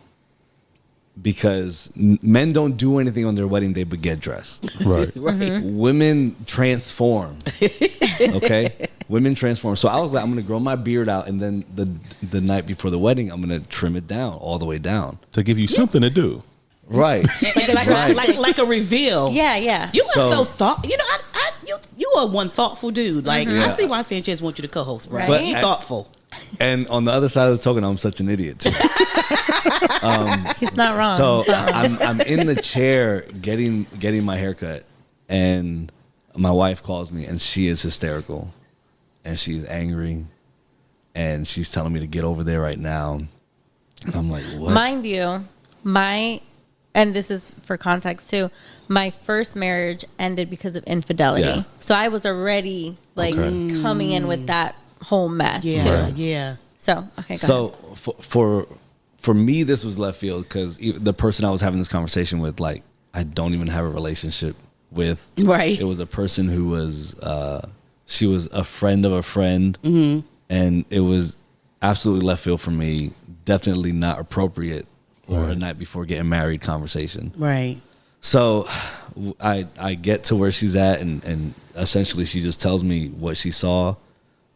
because men don't do anything on their wedding day but get dressed. Right. Women transform. Okay? Women transform. So I was like, I'm going to grow my beard out, and then the night before the wedding, I'm going to trim it down, all the way down. To give you something to do. Right. like a reveal. Yeah. You were so thoughtful. You know, you are one thoughtful dude. Like, I see why Sanchez wants you to co-host, bro. Right. You thoughtful. And on the other side of the token, I'm such an idiot too. He's not wrong. So I'm in the chair getting my haircut, and my wife calls me, and she is hysterical, and she's angry, and she's telling me to get over there right now. And I'm like, what? Mind you, and this is for context too, my first marriage ended because of infidelity. Yeah. So I was already coming in with that whole mess too. Right. Yeah. So, okay, go So ahead. for me, this was left field because the person I was having this conversation with, like, I don't even have a relationship with. Right. It was a person who was, she was a friend of a friend. And it was absolutely left field for me. Definitely not appropriate for a night before getting married conversation. Right. So I get to where she's at, and essentially she just tells me what she saw.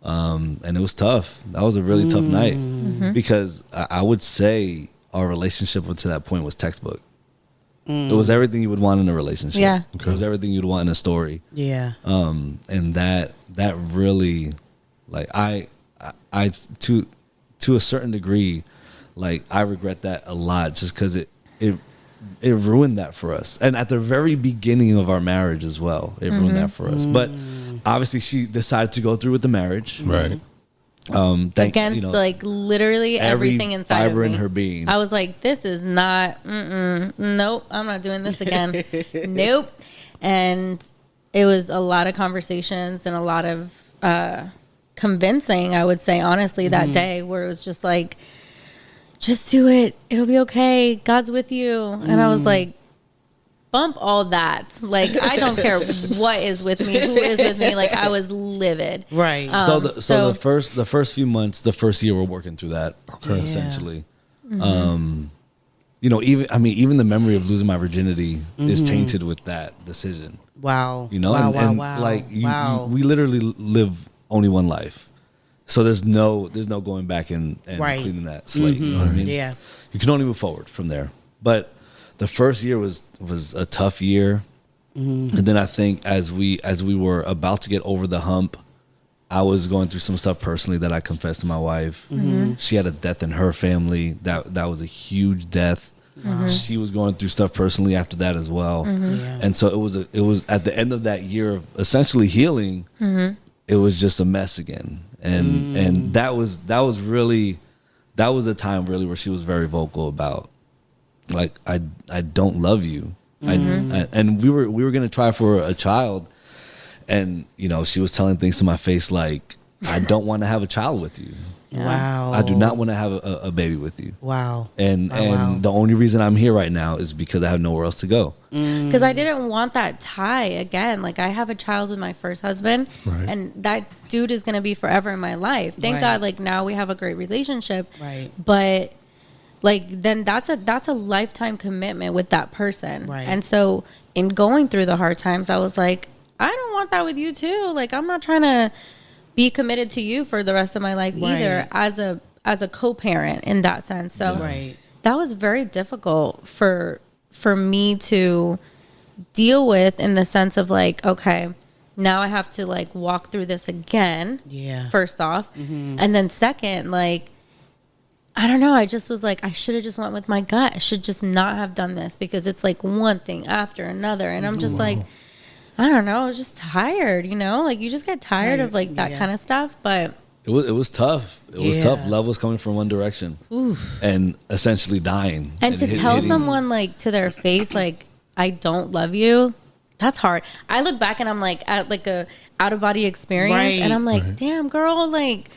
And it was tough. That was a really tough night because I would say our relationship to that point was textbook. It was everything you would want in a relationship. Yeah. Okay. It was everything you'd want in a story. Yeah. And that really, like, I to a certain degree, like, I regret that a lot just because it ruined that for us. And at the very beginning of our marriage as well, it ruined that for us. But obviously she decided to go through with the marriage. Right. Against like literally everything inside fiber of me. in her being. I was like, this is not, nope, I'm not doing this again. Nope. And it was a lot of conversations and a lot of convincing, I would say, honestly, that day, where it was just like, just do it. It'll be okay. God's with you. And I was like, bump all that. Like, I don't care what is with me, who is with me. Like, I was livid. Right. So the first few months, the first year, we're working through that, essentially. You know, even the memory of losing my virginity is tainted with that decision. Wow. You know, wow. Like, we literally live only one life, so there's no going back and cleaning that slate. You know what I mean? Yeah. You can only move forward from there. But the first year was a tough year, and then I think as we were about to get over the hump, I was going through some stuff personally that I confessed to my wife. She had a death in her family. That was a huge death. She was going through stuff personally after that as well. Yeah. And so it was at the end of that year of essentially healing, it was just a mess again. And that was a time really where she was very vocal about, like, I don't love you. And we were going to try for a child. And, you know, she was telling things to my face like, I don't want to have a child with you. Wow. I do not want to have a baby with you. Wow. And the only reason I'm here right now is because I have nowhere else to go. Because I didn't want that tie again. Like, I have a child with my first husband, and that dude is going to be forever in my life. Thank God, like, now we have a great relationship. Right. But, like, then that's a lifetime commitment with that person. Right. And so in going through the hard times, I was like, I don't want that with you too. Like, I'm not trying to be committed to you for the rest of my life either, as a co-parent in that sense. So that was very difficult for me to deal with, in the sense of, like, okay, now I have to, like, walk through this again. Yeah. First off. And then second, like, I don't know. I just was like, I should have just went with my gut. I should just not have done this, because it's like one thing after another. And I'm just like, I don't know. I was just tired, you know? Like, you just get tired of, like, that kind of stuff. But it was tough. It was tough. Love was coming from one direction. And essentially dying. And to tell someone, like, to their face, like, I don't love you, That's hard. I look back and I'm like at like a out of body experience, right. And I'm like, damn, girl, like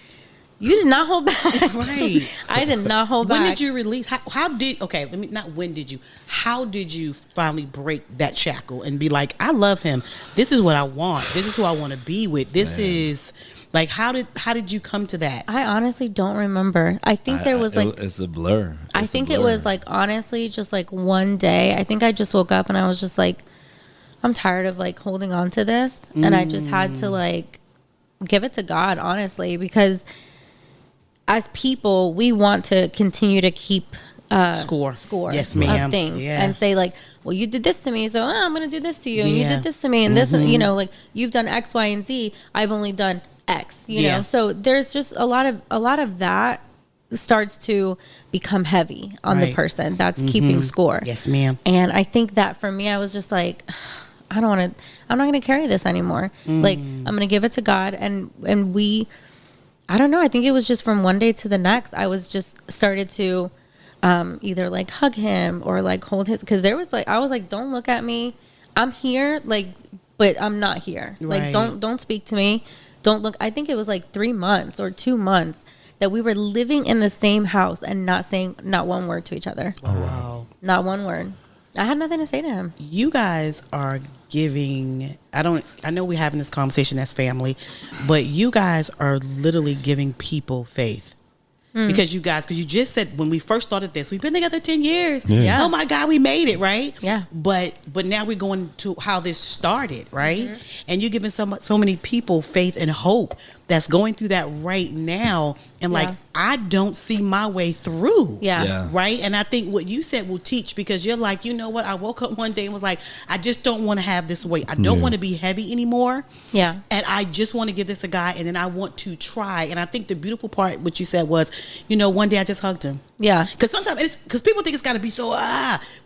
you did not hold back. Right. I did not hold back. When did you release? How did? Okay, let me not. When did you? How did you finally break that shackle and be like, I love him. This is what I want. This is who I want to be with. This is. Like, how did you come to that? I honestly don't remember. I think there was like... It's a blur. I think it was like, honestly, just like one day. I think I just woke up and I was just like, I'm tired of like holding on to this. And I just had to like give it to God, honestly, because as people, we want to continue to keep score yes, ma'am. Of things and say like, well, you did this to me, so I'm going to do this to you. And you did this to me and this, you know, like you've done X, Y, and Z. I've only done X, you know? So there's just a lot of that starts to become heavy on the person that's keeping score. Yes, ma'am. And I think that for me, I was just like, I'm not going to carry this anymore. Like, I'm going to give it to God. And I don't know. I think it was just from one day to the next, I was just started to either like hug him or like hold his, cause there was like, I was like, don't look at me. I'm here. Like, but I'm not here. Like, don't speak to me. Don't look. I think it was like 3 months or 2 months that we were living in the same house and not saying not one word to each other. Oh, wow. Not one word. I had nothing to say to him. You guys are giving, I know we're having this conversation as family, but you guys are literally giving people faith. Because you just said when we first started this, we've been together 10 years. Yeah. Oh my God, we made it, right? Yeah. But now we're going to how this started, right? And you're giving so many people faith and hope that's going through that right now. And like, I don't see my way through. Yeah. Right. And I think what you said will teach, because you're like, you know what? I woke up one day and was like, I just don't want to have this weight. I don't want to be heavy anymore. Yeah. And I just want to give this a guy, and then I want to try. And I think the beautiful part, what you said was, you know, one day I just hugged him. Yeah. Because sometimes because people think it's got to be so,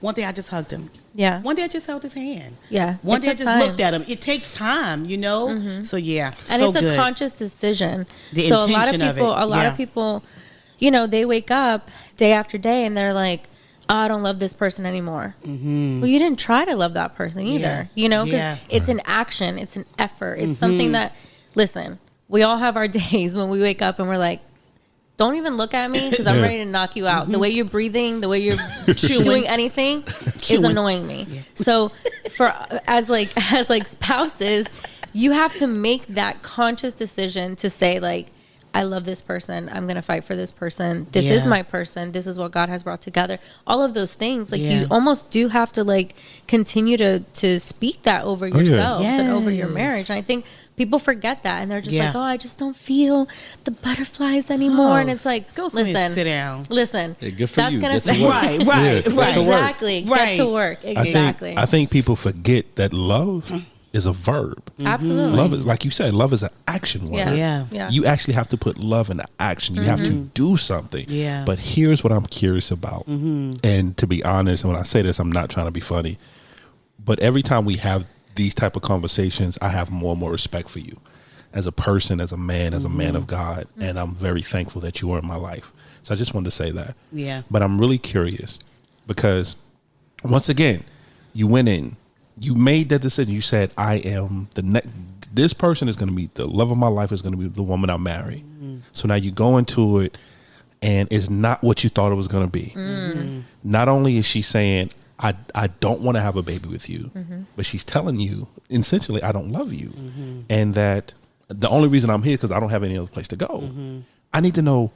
one day I just hugged him. Yeah. One day I just held his hand. Yeah. One day I just looked at him. It takes time, you know? So yeah. And so it's a good. conscious decision. The so intention a lot of people, you know, they wake up day after day and they're like, oh, I don't love this person anymore. Well, you didn't try to love that person either, you know, because it's an action, it's an effort. It's something that, listen, we all have our days when we wake up and we're like, don't even look at me because I'm ready to knock you out. The way you're breathing, the way you're doing anything is annoying me. So as spouses, you have to make that conscious decision to say like, I love this person. I'm going to fight for this person. This is my person. This is what God has brought together. All of those things, like you almost do have to like continue to speak that over yourselves and over your marriage. And I think people forget that and they're just like, oh, I just don't feel the butterflies anymore. And it's like, go listen, sit down. Listen, good for that's you. going to right. Exactly. Get to work. Exactly. I think people forget that love is a verb. Absolutely. Love is, like you said, love is an action word. Yeah. You actually have to put love into action. You have to do something. Yeah. But here's what I'm curious about. And to be honest, and when I say this, I'm not trying to be funny, but every time we have these type of conversations, I have more and more respect for you as a person, as a man of God. And I'm very thankful that you are in my life. So I just wanted to say that. Yeah. But I'm really curious because once again, you went in, you made that decision. You said, I am this person is going to be the love of my life, is going to be the woman I marry. So now you go into it and it's not what you thought it was going to be. Not only is she saying, I don't want to have a baby with you, but she's telling you essentially, I don't love you. And that the only reason I'm here is because I don't have any other place to go. I need to know,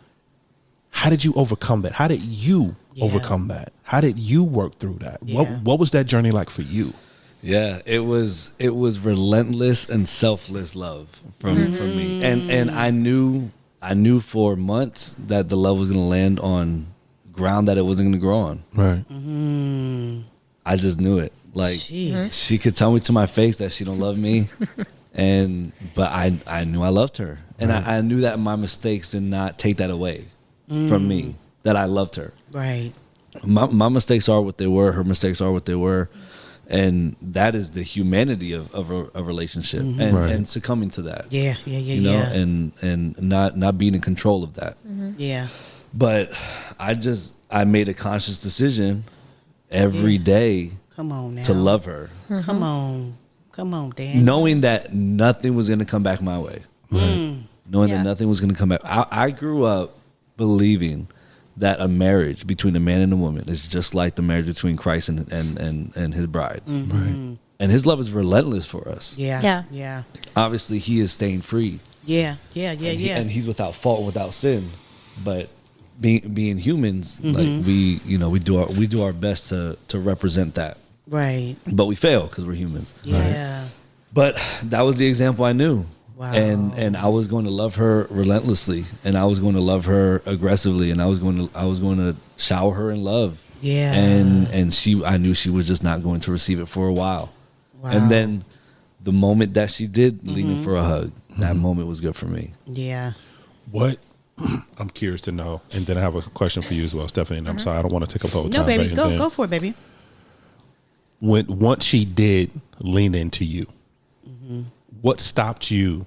how did you overcome that? How did you overcome that? How did you work through that? What was that journey like for you? Yeah, it was relentless and selfless love from me, and I knew for months that the love was going to land on ground that it wasn't going to grow on. Right. I just knew it. Like she could tell me to my face that she don't love me, but I knew I loved her, and I knew that my mistakes did not take that away from me. That I loved her. Right. My mistakes are what they were. Her mistakes are what they were. And that is the humanity of a relationship, and succumbing to that. You know, and not being in control of that. Yeah. But I made a conscious decision every day Come on now. to love her. Come on. Come on, Dan. Knowing that nothing was going to come back my way. Right. Knowing that nothing was going to come back. I grew up believing that a marriage between a man and a woman is just like the marriage between Christ and his bride. Right. And his love is relentless for us. Yeah. Obviously, he is staying free. Yeah. And he's without fault, without sin. But being humans, like we do our best to represent that. Right. But we fail because we're humans. Yeah. Right? But that was the example I knew. Wow. And I was going to love her relentlessly, and I was going to love her aggressively, and I was going to shower her in love. Yeah. And I knew she was just not going to receive it for a while. Wow. And then the moment that she did lean in for a hug, that moment was good for me. Yeah. What I'm curious to know, and then I have a question for you as well, Stephanie. And I'm sorry, I don't want to take up the whole time. No, baby, go for it, baby. Once she did lean into you, what stopped you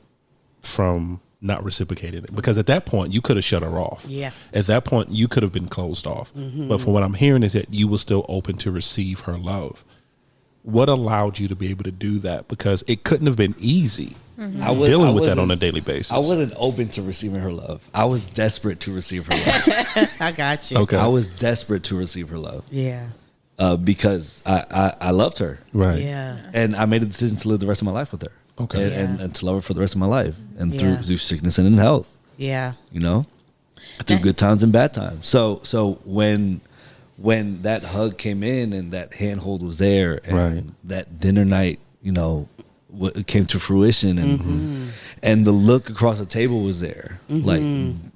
from not reciprocating it? Because at that point, you could have shut her off. Yeah. At that point, you could have been closed off. But from what I'm hearing is that you were still open to receive her love. What allowed you to be able to do that? Because it couldn't have been easy dealing with that on a daily basis. I wasn't open to receiving her love. I was desperate to receive her love. I got you. Okay. I was desperate to receive her love. Yeah. Because I loved her. Right. Yeah. And I made a decision to live the rest of my life with her. Okay. And to love her for the rest of my life. And through sickness and in health. Yeah. You know? Through good times and bad times. So when that hug came in and that handhold was there and that dinner night, you know, came to fruition and the look across the table was there. Like,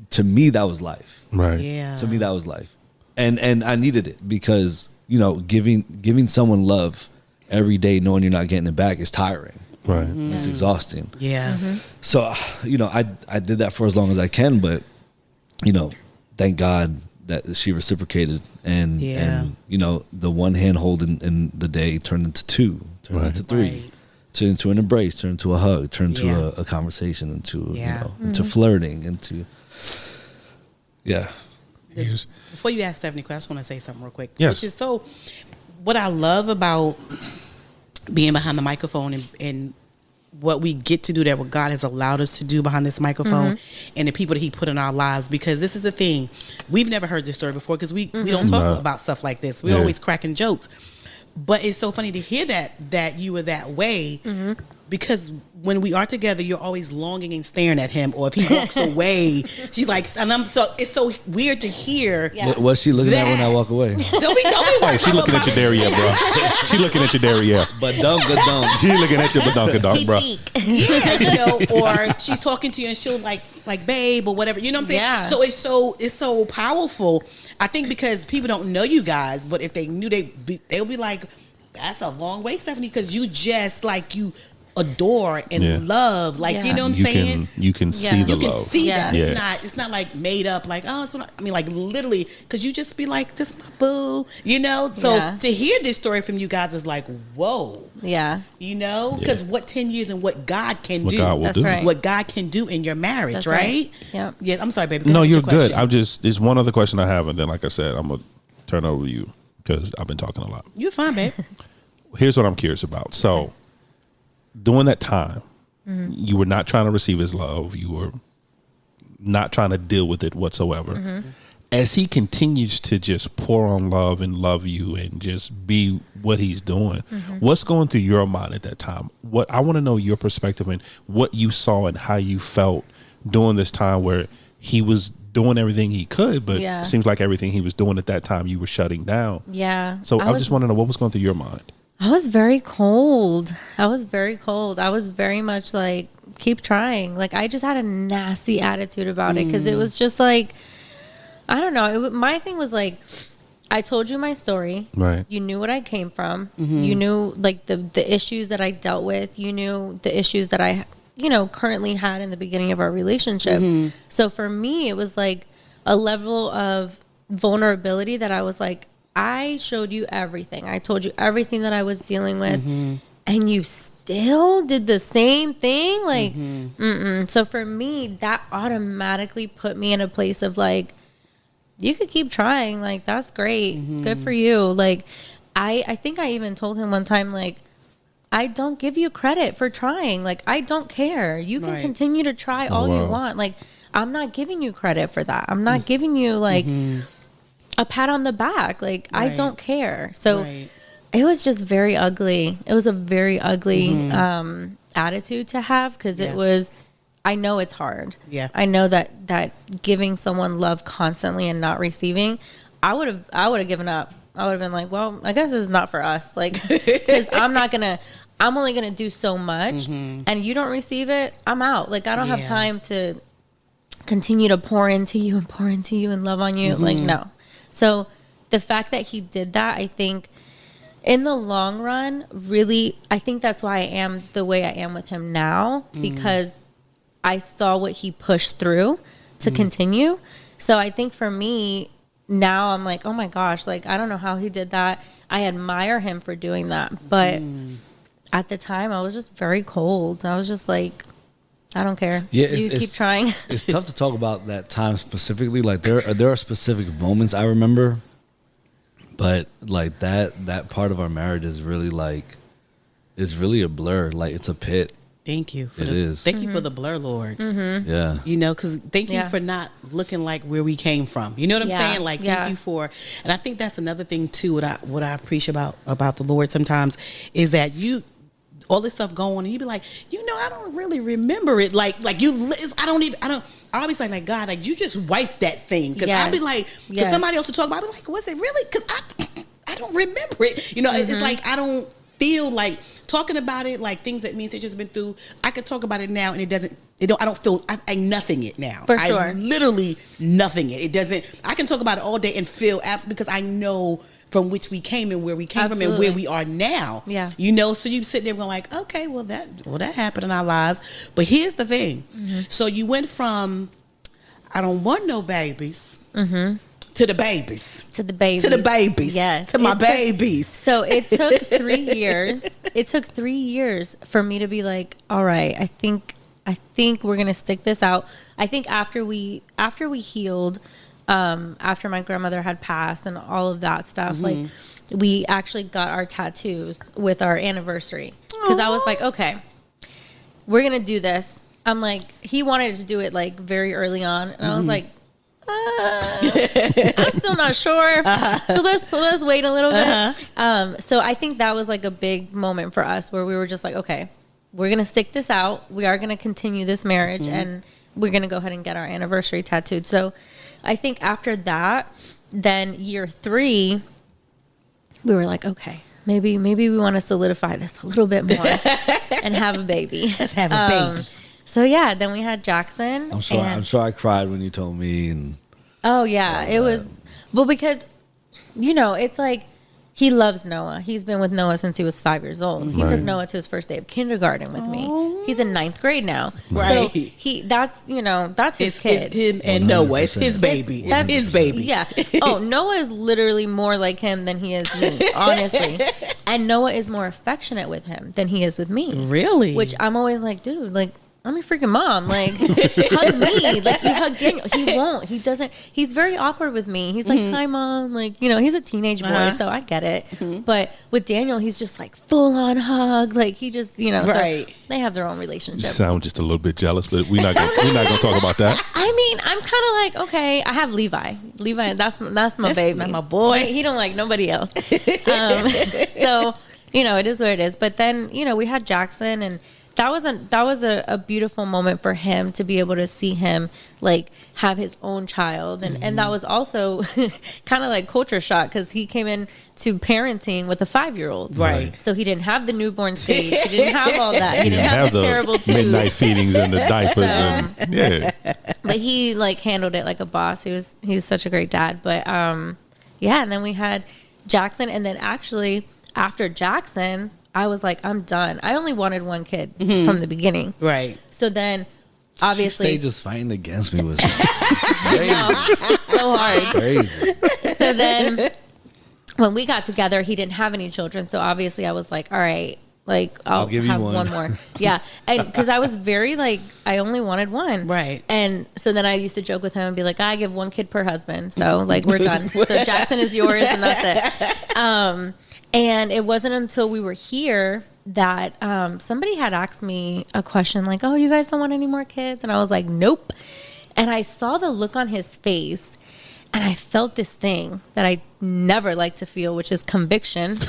to me, that was life. Right. Yeah. To me, that was life. And I needed it because, you know, giving someone love every day knowing you're not getting it back is tiring. Right. It's exhausting. Yeah. So, you know, I did that for as long as I can, but, you know, thank God that she reciprocated and you know, the one hand hold in the day turned into two, turned into three, turned into an embrace, turned into a hug, turned into a conversation, into you know, into flirting, into Before you ask Stephanie, I just want to say something real quick. Yes. Which is what I love about being behind the microphone and what we get to do, that what God has allowed us to do behind this microphone and the people that he put in our lives, because this is the thing. We've never heard this story before because we don't talk about stuff like this. We're always cracking jokes. But it's so funny to hear that you were that way because when we are together, you're always longing and staring at him. Or if he walks away, she's like, and it's so weird to hear. Yeah. What's she looking at when I walk away? Don't be Oh, she looking at your derriere, bro. She looking at your derriere. But dunk. She looking at your badonkadonk, bro. Yeah, you know, or she's talking to you and she'll like babe or whatever. You know what I'm saying? Yeah. So it's so powerful. I think because people don't know you guys, but if they knew, they'll be like, that's a long way, Stephanie, because you just like you adore and love, like you know what I'm saying. You can see the love. You can see that. Yeah. It's not like made up. Like I mean, like literally, because you just be like, "This my boo," you know. So to hear this story from you guys is like, whoa, you know, because what 10 years and what God can do. God will do. Right. What God can do in your marriage, That's right? Yeah. Yeah. I'm sorry, baby. Go No, ahead you're with your good. question. There's one other question I have, and then, like I said, I'm gonna turn over to you because I've been talking a lot. You're fine, babe. Here's what I'm curious about. So, during that time, you were not trying to receive his love. You were not trying to deal with it whatsoever. As he continues to just pour on love and love you and just be what he's doing, what's going through your mind at that time? What I want to know your perspective and what you saw and how you felt during this time where he was doing everything he could, but it seems like everything he was doing at that time, you were shutting down. Yeah. So I just want to know what was going through your mind. I was very cold. I was very much like, keep trying. Like, I just had a nasty attitude about it because it was just like, I don't know. My thing was like, I told you my story. Right. You knew what I came from. You knew like the issues that I dealt with. You knew the issues that I, you know, currently had in the beginning of our relationship. So for me, it was like a level of vulnerability that I was like, I showed you everything. I told you everything that I was dealing with, and you still did the same thing. Like, So for me, that automatically put me in a place of like, you could keep trying. Like, that's great. Good for you. Like, I think I even told him one time, like, I don't give you credit for trying. Like, I don't care. You can continue to try all you want. Like, I'm not giving you credit for that. I'm not giving you like a pat on the back. Like, I don't care. So it was just very ugly. It was a very ugly attitude to have, because it was, I know it's hard. Yeah. I know that giving someone love constantly and not receiving, I would have given up. I would have been like, well, I guess this is not for us. Like, because I'm only going to do so much, and you don't receive it, I'm out. Like, I don't have time to continue to pour into you and love on you. Like, no. So the fact that he did that, I think in the long run, really, I think that's why I am the way I am with him now, because I saw what he pushed through to continue. So I think for me, now I'm like, oh my gosh, like, I don't know how he did that. I admire him for doing that. But at the time, I was just very cold. I was just like, I don't care. Yeah, you keep trying. It's tough to talk about that time specifically. Like, there are specific moments I remember, but like that part of our marriage is really like, it's really a blur. Like, it's a pit. Thank you. It is. Thank you for the blur, Lord. Yeah. You know, because thank you for not looking like where we came from. You know what I'm saying? Like, thank you for, and I think that's another thing too. What I appreciate about the Lord sometimes is that all this stuff going on, and you be like, I don't really remember it. Like I always like God, like, you just wipe that thing, because I'd be like, because somebody else will talk about it, I'd be like, was it really? Because I don't remember it. It's like I don't feel like talking about it, like things that means it's just been through. I could talk about it now, and I don't feel, I nothing it now. For sure. I literally nothing it. It doesn't, I can talk about it all day and feel, because I know from which we came and where we came from and where we are now. Yeah. So you sit there going like, okay, well that happened in our lives. But here's the thing. So you went from, I don't want no babies, to the babies. To the babies. Yes. To my babies. So it took 3 years. It took 3 years for me to be like, all right, I think we're going to stick this out. I think after we healed, after my grandmother had passed and all of that stuff, like, we actually got our tattoos with our anniversary. Because I was like, okay, we're going to do this. I'm like, he wanted to do it like very early on. And I was like, I'm still not sure. So let's wait a little bit. So I think that was like a big moment for us where we were just like, okay, we're going to stick this out. We are going to continue this marriage, and we're going to go ahead and get our anniversary tattooed. So I think after that, then year 3, we were like, okay, maybe we want to solidify this a little bit more and have a baby. Let's have a baby. So yeah, then we had Jackson. I'm sure I cried when you told me. And oh yeah, it was. Well, because it's like, he loves Noah. He's been with Noah since he was 5 years old. He took Noah to his first day of kindergarten with me. He's in 9th grade now. Right. So that's his kid. It's him and 100%. Noah. It's his baby. That's his baby. Yeah. Oh, Noah is literally more like him than he is me, honestly. And Noah is more affectionate with him than he is with me. Really? Which I'm always like, dude, like, I'm your freaking mom. Like, hug me. Like, you hug Daniel. He won't. He doesn't. He's very awkward with me. He's like, hi, mom. Like, he's a teenage boy, so I get it. But with Daniel, he's just like full on hug. Like, he just, right. So they have their own relationship. You sound just a little bit jealous, but we're not gonna talk about that. I mean, I'm kind of like, okay, I have Levi. That's my baby. That's my boy. He don't like nobody else. So, it is what it is. But then, we had Jackson, and that was a beautiful moment for him to be able to see him like have his own child, and that was also kind of like culture shock, because he came in to parenting with a 5-year-old, right? So he didn't have the newborn stage, he didn't have all that, he didn't have the terrible midnight feedings and the diapers, but he like handled it like a boss. He's such a great dad. But and then we had Jackson, and then actually after Jackson, I was like, I'm done. I only wanted one kid from the beginning. Right. So then, obviously. She just fighting against me was crazy. So hard. Crazy. So then, when we got together, he didn't have any children. So obviously, I was like, all right, Like, I'll give have you one more. Yeah. And because I was very like, I only wanted one. Right. And so then I used to joke with him and be like, I give one kid per husband. So like, we're done. So Jackson is yours and that's it. And it wasn't until we were here that somebody had asked me a question like, oh, you guys don't want any more kids? And I was like, nope. And I saw the look on his face. And I felt this thing that I never like to feel, which is conviction. And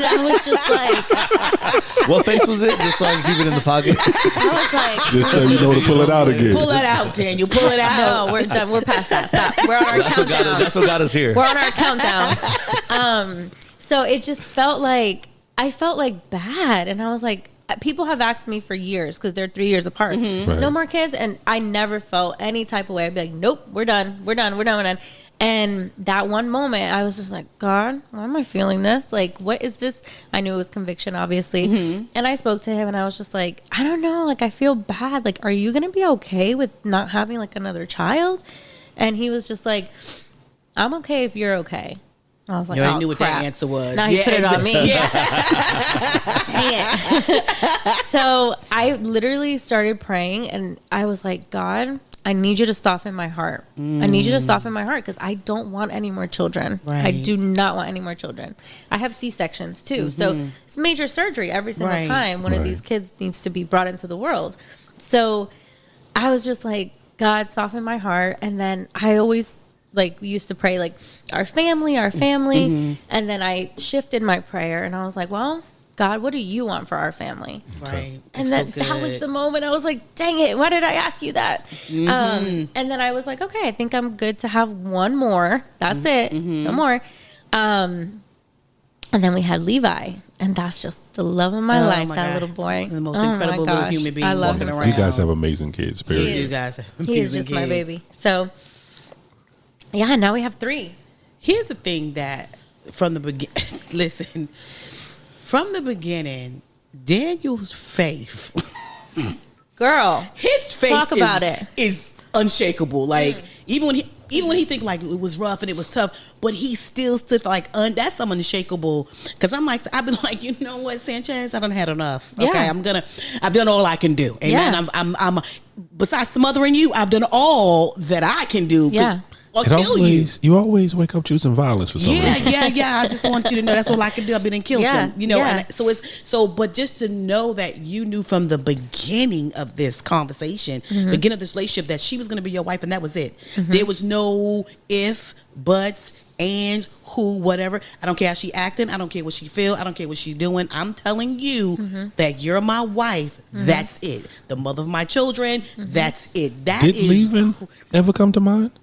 I was just like... What face was it? Just so I can keep it in the pocket? I was like... Just so you know to pull it out again. Pull it out, Daniel. Pull it out. No, we're done. We're past that. Stop. We're on our countdown. That's what got us here. We're on our countdown. So it just felt like... I felt like bad. And I was like... People have asked me for years because they're 3 years apart. Mm-hmm. Right. No more kids. And I never felt any type of way. I'd be like, nope, we're done. We're done. We're done. We're done. And that one moment, I was just like, God, why am I feeling this? Like, what is this? I knew it was conviction, obviously. Mm-hmm. And I spoke to him and I was just like, I don't know. Like, I feel bad. Like, are you going to be okay with not having like another child? And he was just like, I'm okay if you're okay. I was like, you already knew crap. What that answer was. Now you put it on me. Yeah. Dang it. So I literally started praying and I was like, God, I need you to soften my heart. I need you to soften my heart because I don't want any more children. Right. I do not want any more children. I have C-sections too. Mm-hmm. So it's major surgery every single time one of these kids needs to be brought into the world. So I was just like, God, soften my heart. And then I always... like we used to pray like our family and then I shifted my prayer and I was like, well, God, what do you want for our family? Right. And then that was the moment I was like, dang it, why did I ask you that? And then I was like, okay, I think I'm good to have one more. That's it. No more. And then we had Levi, and that's just the love of my life, that little boy. The most incredible little human being. I love him. You guys have amazing kids, period. You guys have amazing He is just kids. my baby. So yeah, now we have 3. Here's the thing that from the beginning, listen, from the beginning, Daniel's faith, girl, his faith talk about it is unshakable. Like even when he think like it was rough and it was tough, but he still stood for like that's some unshakable. Because I've been like, you know what, Sanchez, I done had enough. Okay, yeah. I've done all I can do. Amen. Yeah. I'm besides smothering you, I've done all that I can do. Yeah. Or kill you. You always wake up choosing violence for some reason. Yeah. I just want you to know that's all I can do. I've been and killed him. You know, and but just to know that you knew from the beginning of this conversation, beginning of this relationship, that she was going to be your wife, and that was it. There was no if, buts, ands, who, whatever. I don't care how she acting. I don't care what she feel. I don't care what she's doing. I'm telling you that you're my wife. That's it. The mother of my children. That's it. Did leaving ever come to mind?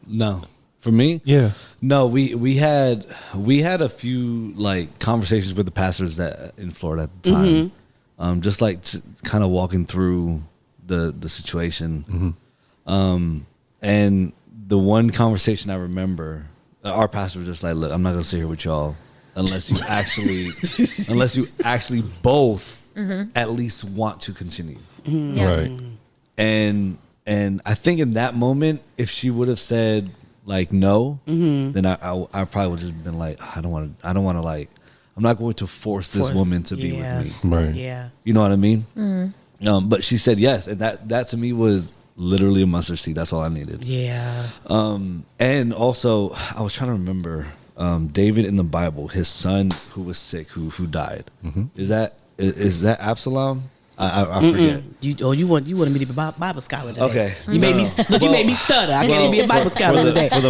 No, for me, yeah, no. We had a few like conversations with the pastors that in Florida at the time, just like kind of walking through the situation, and the one conversation I remember, our pastor was just like, "Look, I'm not gonna sit here with y'all unless you actually both at least want to continue, right?" And I think in that moment, if she would have said like no, then I probably would have just been like, I don't want to like, I'm not going to force this woman to be with me. Right. Yeah. You know what I mean? But she said yes, and that to me was literally a mustard seed. That's all I needed. Yeah. And also I was trying to remember David in the Bible, his son who was sick, who died. Is that Absalom? I forget. You wanted me to be a Bible scholar today. Okay. You made me stutter. I can't even be a Bible scholar today. For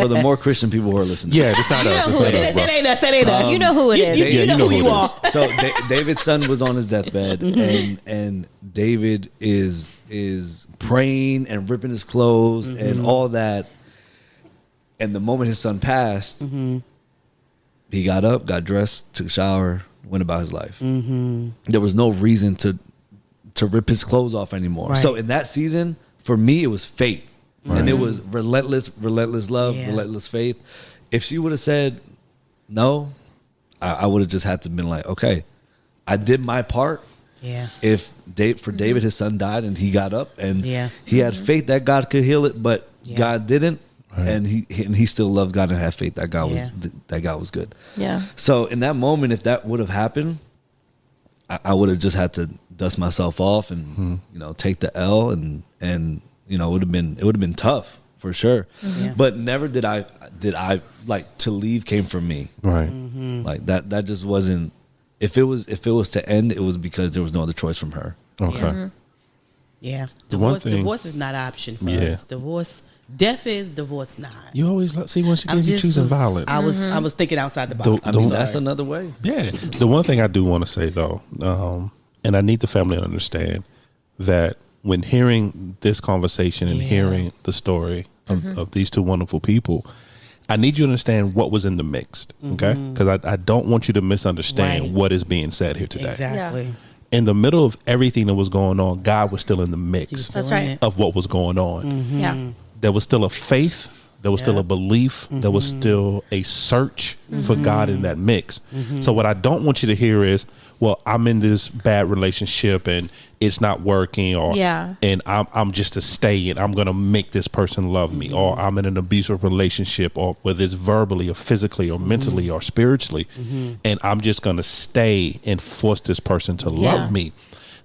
the more Christian people who are listening. Yeah, it's not us. That ain't us. You know who it is. You know who you are. So David's son was on his deathbed, and David is praying and ripping his clothes and all that. And the moment his son passed, he got up, got dressed, took a shower, went about his life. There was no reason to rip his clothes off anymore. Right. So in that season, for me, it was faith. Right. And it was relentless love, relentless faith. If she would have said no, I would have just had to been like, okay, I did my part. Yeah. If David, his son died and he got up and he had faith that God could heal it, but God didn't. and he still loved God and had faith that God was good. Yeah. So in that moment, if that would have happened, I would have just had to dust myself off and take the L and it would have been tough for sure. Yeah. But never did I like to leave came from me. Right. Like that just wasn't. If it was to end, it was because there was no other choice from her. Okay. Yeah. Divorce is not an option for us. Death is, divorce not. You always see when she gave you choosing violence. I was thinking outside the box. That's another way. Yeah. The one thing I do want to say though, and I need the family to understand that when hearing this conversation and hearing the story of these two wonderful people, I need you to understand what was in the mix, okay? Because I don't want you to misunderstand what is being said here today. Exactly. Yeah. In the middle of everything that was going on, God was still in the mix That's right. of what was going on. Yeah. There was still a faith. There was still a belief. There was still a search for God in that mix. So what I don't want you to hear is, well, I'm in this bad relationship and it's not working, and I'm just to stay and I'm going to make this person love me, or I'm in an abusive relationship, or whether it's verbally or physically or mentally or spiritually, and I'm just going to stay and force this person to love me.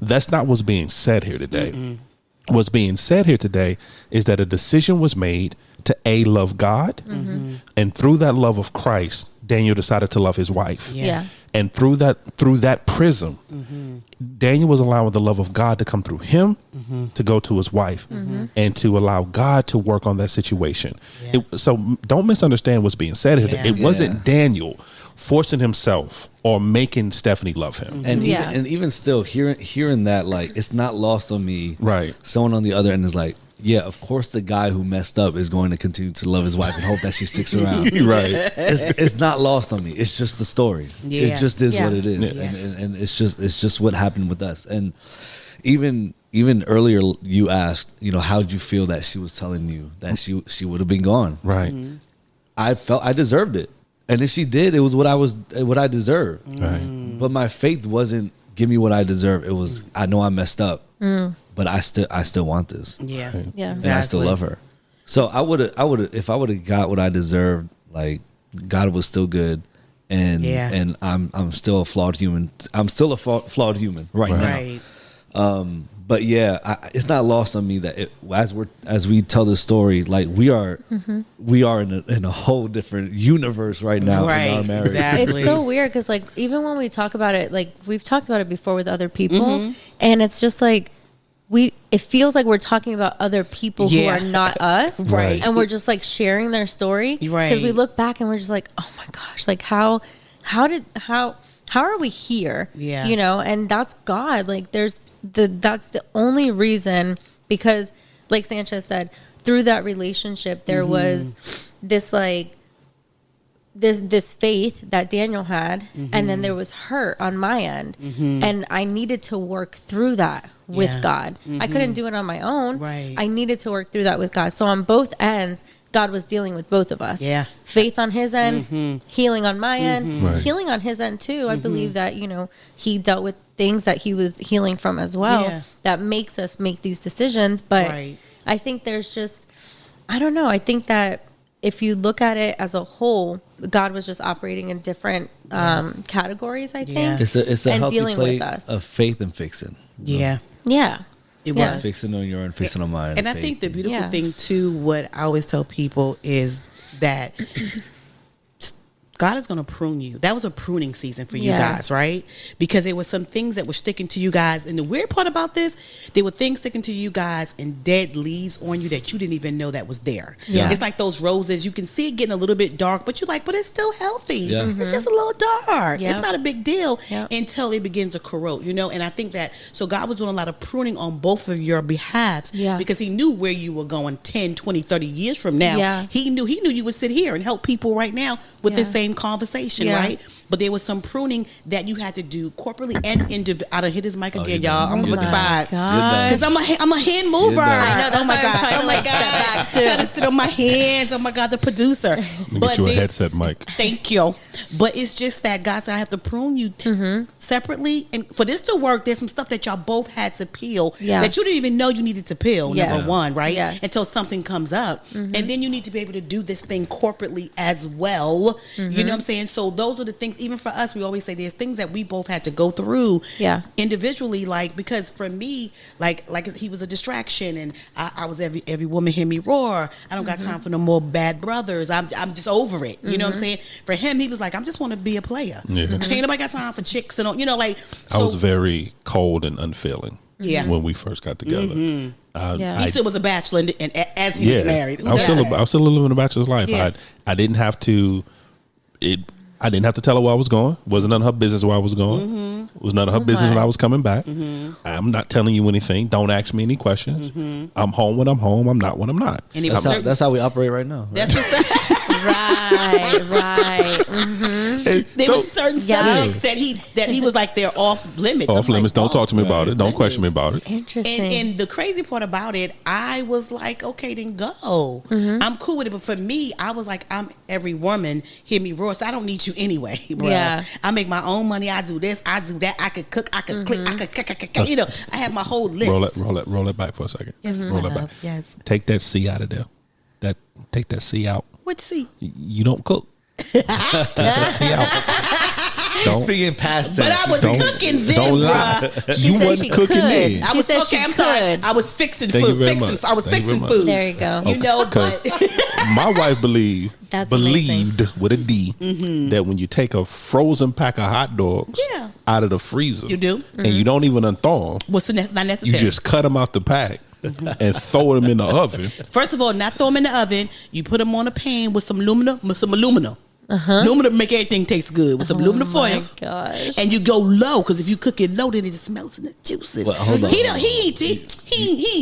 That's not what's being said here today. What's being said here today is that a decision was made to love God, and through that love of Christ, Daniel decided to love his wife. Yeah. And through that prism, Daniel was allowing the love of God to come through him to go to his wife and to allow God to work on that situation. So don't misunderstand what's being said here. It wasn't Daniel forcing himself or making Stephanie love him. And even still hearing that, like, it's not lost on me. Right. Someone on the other end is like, yeah, of course the guy who messed up is going to continue to love his wife and hope that she sticks around. Right. It's not lost on me. It's just the story. Yeah. It just is what it is. Yeah. And it's just what happened with us. And even earlier you asked, how did you feel that she was telling you that she would have been gone? Right. I felt I deserved it. And if she did, it was what I deserved. Right. But my faith wasn't give me what I deserve. It was I know I messed up, but I still want this. Yeah. Yeah. And I still love her. So I would have if I would have got what I deserved, like, God was still good, and I'm still a flawed human. I'm still a flawed human right now. But it's not lost on me that as we tell the story, like we are in a whole different universe right now in our marriage. Exactly. It's so weird because, like, even when we talk about it, like, we've talked about it before with other people, and it's just like it feels like we're talking about other people who are not us, Right. And we're just like sharing their story, Right. Because we look back and we're just like, oh my gosh, like how are we here? Yeah. And that's God. Like, that's the only reason, because, like Sanchez said, through that relationship, there was this, like, this faith that Daniel had, and then there was hurt on my end, and I needed to work through that with God. I couldn't do it on my own. Right. I needed to work through that with God. So on both ends, God was dealing with both of us. Yeah. Faith on his end, healing on my end, Right. healing on his end too. I believe that, he dealt with things that he was healing from as well, that makes us make these decisions. But I think there's just, I don't know. I think that if you look at it as a whole, God was just operating in different categories, I think. It's a and healthy dealing play with us. of faith and fixing. Yeah. Yeah. It Yeah. was. Fixing on your own, fixing on mine. And I think the beautiful thing too, what I always tell people is that God is going to prune you. That was a pruning season for you guys, right? Because there were some things that were sticking to you guys. And the weird part about this, there were things sticking to you guys and dead leaves on you that you didn't even know that was there. Yeah. It's like those roses. You can see it getting a little bit dark, but you're like, but it's still healthy. Yeah. It's just a little dark. Yep. It's not a big deal Yep. until it begins to corrode, And I think that, so God was doing a lot of pruning on both of your behalves because he knew where you were going 10, 20, 30 years from now. Yeah. He knew you would sit here and help people right now with this same in conversation, right? But there was some pruning that you had to do corporately and individually. I done hit his mic again, y'all. I'm looking fired because I'm a hand mover. I know, oh my god! Trying to sit on my hands. Oh my god, the producer. Get you a headset mic. Thank you. But it's just that God said I have to prune you separately, and for this to work, there's some stuff that y'all both had to peel that you didn't even know you needed to peel. Number one, right? Until something comes up, and then you need to be able to do this thing corporately as well. You know what I'm saying? So those are the things. Even for us, we always say there's things that we both had to go through individually. Like, because for me, like he was a distraction, and I was every woman hear me roar. I don't got time for no more bad brothers. I'm just over it. You know what I'm saying? For him, he was like, I'm just want to be a player. Ain't nobody got time for chicks and like. So, I was very cold and unfeeling. When we first got together, he still was a bachelor, and as he was married, I was still living a bachelor's life. I didn't have to. I didn't have to tell her where I was going. Wasn't none of her business where I was going. It was none of her business when I was coming back. I'm not telling you anything. Don't ask me any questions. I'm home when I'm home. I'm not when I'm not. And that's how we operate right now. Right? That's right. There were certain subjects that he was like, they're off limits. Off limits. Don't talk to me about it. Don't question me about it. Interesting. And the crazy part about it, I was like, okay, then go. I'm cool with it. But for me, I was like, I'm every woman, hear me roar, so I don't need you anyway, bro. I make my own money. I do this. I do that. I could cook. I could click. I could, I have my whole list. Roll it back for a second. Yes, roll it back. Yes. Take that C out of there. Take that C out. What C? You don't cook. Take that C out. Speaking past tense. But I was cooking then. Don't lie. You wasn't cooking then. I was I'm sorry. I was fixing food. I was fixing food. There you go. You know, but my wife believed with a D that when you take a frozen pack of hot dogs out of the freezer, you do, and you don't even unthaw them. What's not necessary? You just cut them out the pack. And throw them in the oven. First of all, not throw them in the oven. You put them on a pan with some aluminum. Aluminum make everything taste good with some aluminum foil. Gosh. And you go low, because if you cook it low, then it just melts in the juices. Well, hold on. He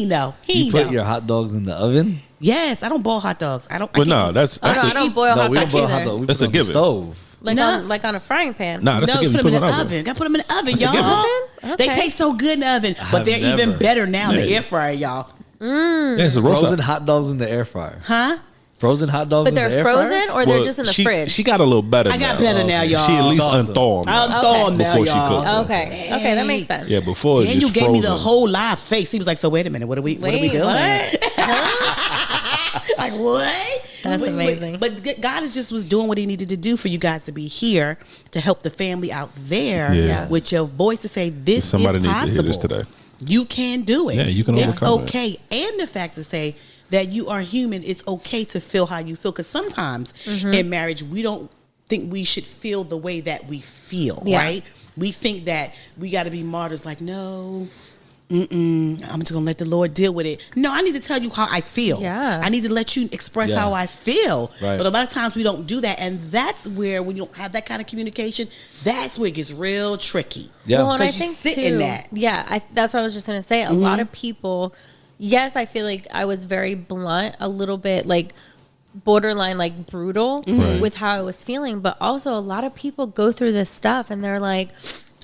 know. You put your hot dogs in the oven? Yes, I don't boil hot dogs. I don't boil hot dogs either. That's a given. Stove. Like on a frying pan. That's a given. Put them in the oven. Got to put them in the oven, y'all. Okay. They taste so good in the oven, but they're even better now in the air fryer, y'all. It's a frozen hot dogs in the air fryer. Huh? Frozen hot dogs, but they're frozen or they're just in the fridge. She got a little better. I got better now, y'all. She at least unthaw them. Unthaw them now, before y'all. She cooks them. Okay, that makes sense. Yeah, before Daniel just gave frozen. me the whole live face. He was like, "So wait a minute, what are we doing?" Like what? That's amazing. But God was doing what He needed to do for you guys to be here to help the family out there with your voice to say this Somebody is possible. Need to hear this today. You can do it. Yeah, you can overcome it. It's okay, and the fact to say that you are human. It's okay to feel how you feel, because sometimes in marriage we don't think we should feel the way that we feel. Right? We think that we got to be martyrs. Like no. I'm just gonna let the Lord deal with it. No, I need to tell you how I feel. I need to let you express how I feel. Right. But a lot of times we don't do that, and that's where, when you don't have that kind of communication, that's where it gets real tricky. Well, and I you think sit too, in that. That's what I was just gonna say. A lot of people, I feel like I was very blunt, a little bit like borderline like brutal with how I was feeling, but also a lot of people go through this stuff and they're like,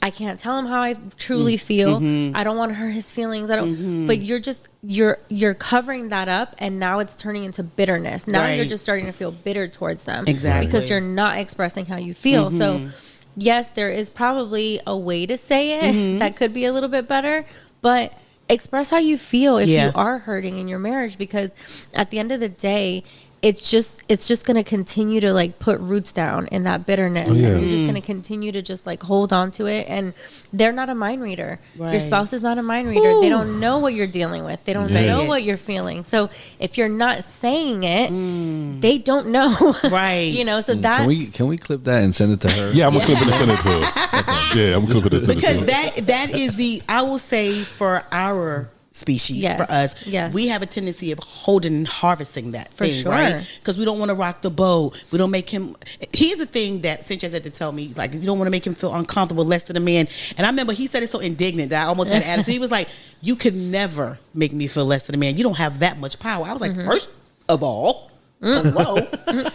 I can't tell him how I truly feel. I don't want to hurt his feelings. I don't. But you're covering that up, and now it's turning into bitterness. Now you're just starting to feel bitter towards them, because you're not expressing how you feel. So, yes, there is probably a way to say it that could be a little bit better, but express how you feel if you are hurting in your marriage, because at the end of the day, it's just going to continue to like put roots down in that bitterness, and you're just going to continue to just like hold on to it. And they're not a mind reader. Your spouse is not a mind reader. They don't know what you're dealing with. They don't know what you're feeling. So if you're not saying it, they don't know. Right. So that can we clip that and send it to her? Yeah, I'm gonna clip it and send it to her. Okay. Yeah, I'm gonna clip it and send it to her. Because that is I will say, for our species, for us, we have a tendency of holding and harvesting that thing, right? Because we don't want to rock the boat. We don't make him. Here's the thing that Sanchez had to tell me, like, you don't want to make him feel uncomfortable, less than a man. And I remember he said it so indignant that I almost had an attitude. He was like, "You could never make me feel less than a man. You don't have that much power." I was like, first of all, Hello,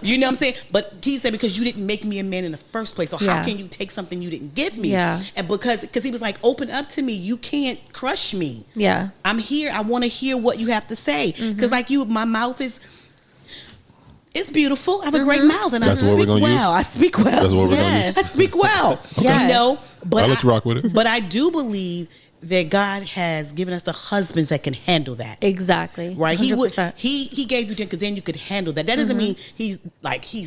you know what I'm saying? But he said, because you didn't make me a man in the first place, so how can you take something you didn't give me? Yeah. And because he was like, open up to me. You can't crush me. Yeah. I'm here. I want to hear what you have to say. Because like you, my mouth is. It's beautiful. I have a great mouth, and That's I speak well. Use? I speak well. That's what we're going to use. I speak well. You know, but I'll let you rock with it. But I do believe that God has given us the husbands that can handle that. Exactly. Right. 100%. He gave you 10 because then you could handle that. That doesn't mean he's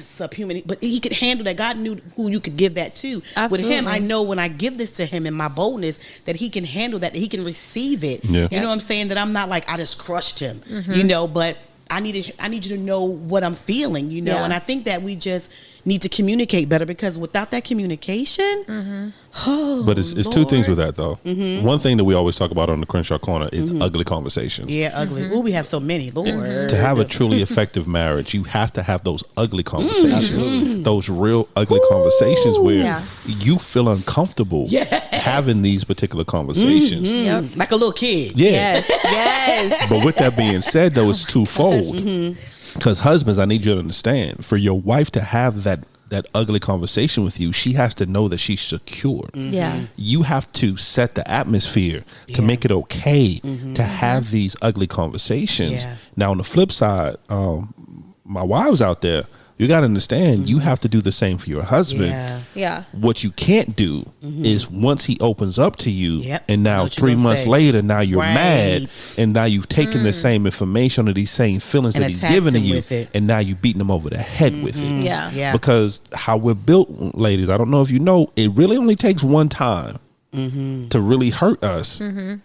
subhuman, but he could handle that. God knew who you could give that to. Absolutely. With him, I know when I give this to him in my boldness that he can handle that he can receive it. Yeah. You know what I'm saying? That I'm not like, I just crushed him, you know, but I need you to know what I'm feeling, you know, and I think that we just need to communicate better, because without that communication, but it's two things with that though. One thing that we always talk about on the Crenshaw Corner is ugly conversations. Yeah, ugly. Ooh, we have so many. Lord. To have a truly effective marriage, you have to have those ugly conversations, those real ugly conversations where you feel uncomfortable having these particular conversations, like a little kid. Yeah. Yes. But with that being said, though, it's twofold. Because husbands, I need you to understand, for your wife to have that ugly conversation with you, she has to know that she's secure. Yeah. You have to set the atmosphere to make it okay to have these ugly conversations. Yeah. Now, on the flip side, my wives out there, you got to understand, you have to do the same for your husband. Yeah. What you can't do is once he opens up to you, and now 3 months later, now you're mad, and now you've taken the same information or these same feelings that he's given to you, and now you're beating him over the head with it. Yeah. Because how we're built, ladies, I don't know if you know, it really only takes one time to really hurt us, and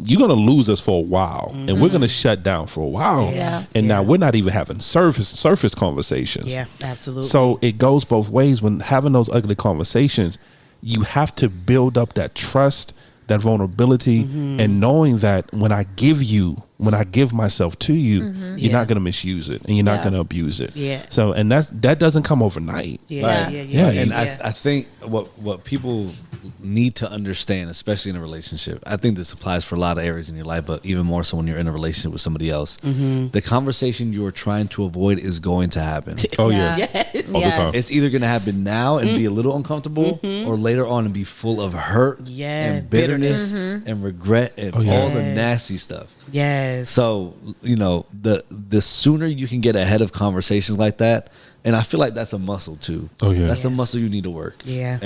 you're gonna lose us for a while, and we're gonna shut down for a while, and now we're not even having surface conversations. Yeah, absolutely. So it goes both ways. When having those ugly conversations, you have to build up that trust, that vulnerability, and knowing that when I give myself to you, you're not going to misuse it, and you're not going to abuse it. Yeah. So, and that doesn't come overnight. Yeah. And I think what people need to understand, especially in a relationship, I think this applies for a lot of areas in your life, but even more so when you're in a relationship with somebody else, the conversation you are trying to avoid is going to happen. Oh yeah. Yes. All the time. It's either going to happen now and be a little uncomfortable, or later on and be full of hurt and bitterness and regret and all the nasty stuff. Yes. So, you know, the sooner you can get ahead of conversations like that, and I feel like that's a muscle too. Oh yeah. That's a muscle you need to work. Yeah.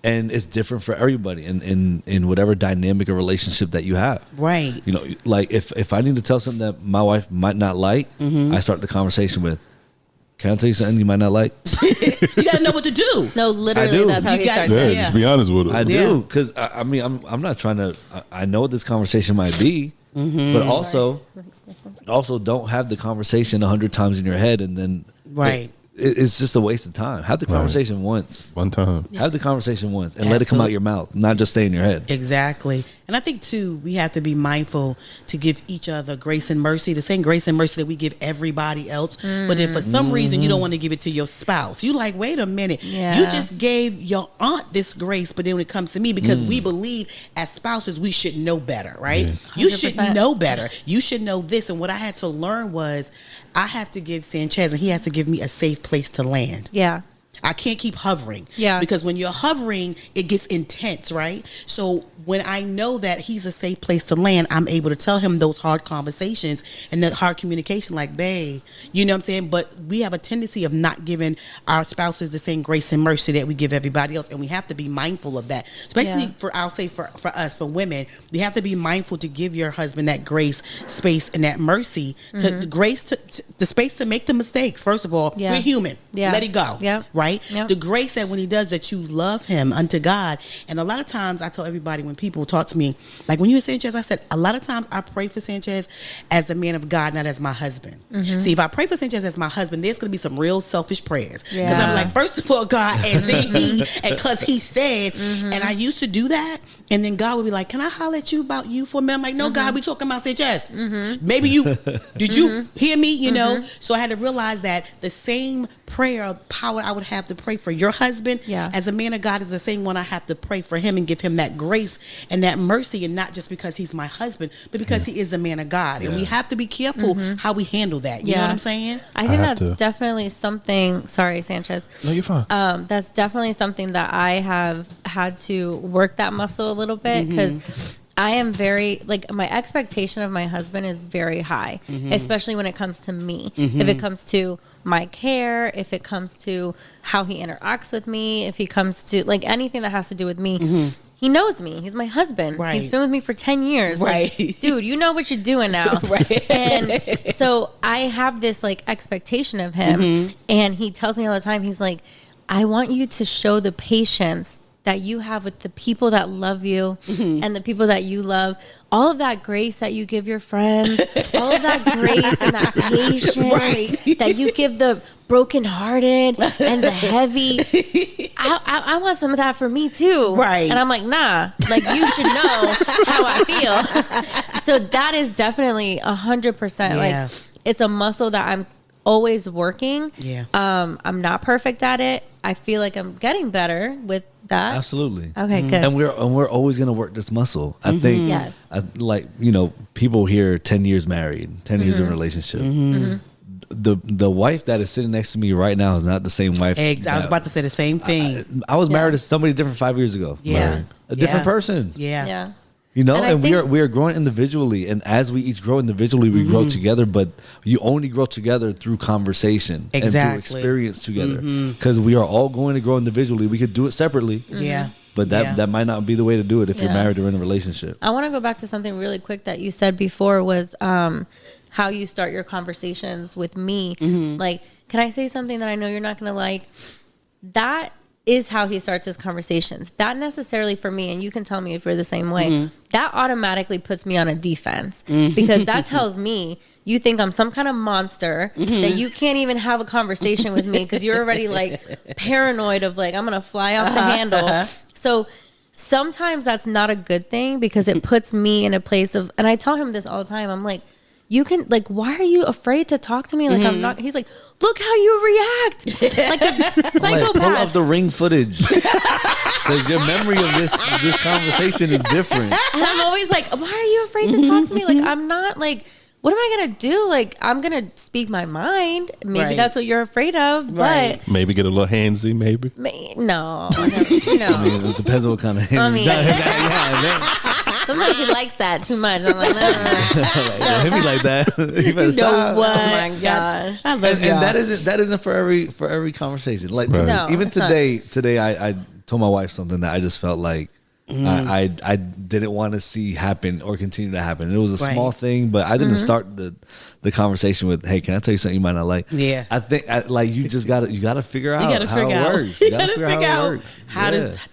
And it's different for everybody in whatever dynamic or relationship that you have. Right. You know, like if I need to tell something that my wife might not like, I start the conversation with, can I tell you something you might not like? You got to know what to do. No, literally, that's how he starts. Yeah, just be honest with it. I do, because I mean, I'm not trying to. I know what this conversation might be, but also don't have the conversation 100 times in your head, and then it's just a waste of time. Have the conversation once. One time. Have the conversation once and let it come out your mouth, not just stay in your head. Exactly. And I think, too, we have to be mindful to give each other grace and mercy, the same grace and mercy that we give everybody else. But if for some reason you don't want to give it to your spouse, you like, wait a minute. You just gave your aunt this grace, but then when it comes to me, because we believe as spouses, we should know better, right? Yeah. You should know better. You should know this. And what I had to learn was I have to give Sanchez, and he has to give me a safe place to land. Yeah. I can't keep hovering. Yeah. Because when you're hovering, it gets intense, right? So when I know that he's a safe place to land, I'm able to tell him those hard conversations and that hard communication, like, babe, you know what I'm saying? But we have a tendency of not giving our spouses the same grace and mercy that we give everybody else. And we have to be mindful of that. Especially I'll say for us, for women, we have to be mindful to give your husband that grace, space, and that mercy, to the grace, to the space to make the mistakes. First of all, we're human. Let it go. Right? The grace that when he does that, you love him unto God. And a lot of times I tell everybody when people talk to me, like when you were Sanchez, I said, a lot of times I pray for Sanchez as a man of God, not as my husband. See, if I pray for Sanchez as my husband, there's going to be some real selfish prayers. Because I'm like, first of all, God, and then he, and because he said, and I used to do that. And then God would be like, can I holler at you about you for a minute? I'm like, no, God, we talking about Sanchez. Maybe you, did you hear me? You know? So I had to realize that the same prayer power I would have have to pray for your husband, as a man of God, is the same one I have to pray for him and give him that grace and that mercy, and not just because he's my husband, but because he is a man of God. And we have to be careful how we handle that. You know what I'm saying? I think that's definitely something. Sorry, Sanchez. No, you're fine. That's definitely something that I have had to work that muscle a little bit, because I am very, like, my expectation of my husband is very high, especially when it comes to me. If it comes to my care, if it comes to how he interacts with me, if he comes to, like, anything that has to do with me, he knows me. He's my husband. Right. He's been with me for 10 years. Right. Like, dude, you know what you're doing now. Right. And so I have this, like, expectation of him. And he tells me all the time, he's like, I want you to show the patience that you have with the people that love you and the people that you love, all of that grace that you give your friends, all of that grace and that patience that you give the brokenhearted and the heavy. I want some of that for me too. Right. And I'm like, nah, like, you should know how I feel. So that is definitely 100%. Like, it's a muscle that I'm always working. Yeah. I'm not perfect at it. I feel like I'm getting better with that. Absolutely. Okay, good. And we're always gonna work this muscle. I think, like, you know, people here 10 years married, 10 years in a relationship. The wife that is sitting next to me right now is not the same wife. I was about to say the same thing. I was married to somebody different 5 years ago. Yeah. A different person. Yeah. You know, And we are growing individually, and as we each grow individually, we grow together. But you only grow together through conversation and through experience together. Because we are all going to grow individually. We could do it separately. But that might not be the way to do it if you're married or in a relationship. I want to go back to something really quick that you said before, was how you start your conversations with me. Like, can I say something that I know you're not going to like? That is how he starts his conversations. That necessarily, for me, and you can tell me if you're the same way, that automatically puts me on a defense, because that tells me you think I'm some kind of monster, that you can't even have a conversation with me because you're already, like, paranoid of, like, I'm going to fly off the handle. So sometimes that's not a good thing, because it puts me in a place of, and I tell him this all the time, I'm like, you can, like, why are you afraid to talk to me? Like, I'm not, he's like, look how you react. Like a psychopath. Like, pull up the Ring footage. Because your memory of this conversation is different. And I'm always like, why are you afraid to talk to me? Like, I'm not, like, what am I going to do? Like, I'm going to speak my mind. Maybe that's what you're afraid of, but. Maybe get a little handsy, maybe. No. I mean, it depends on what kind of hands. Sometimes he likes that too much. I'm like, no. Hit me like that. You better stop. What? Oh my gosh. I love And that isn't for every conversation. Like, even today I told my wife something that I just felt like I didn't want to see happen or continue to happen. It was a small thing, but I didn't start the conversation with, "Hey, can I tell you something you might not like?" Yeah. I think like you gotta figure out how it works. You gotta figure out how it works.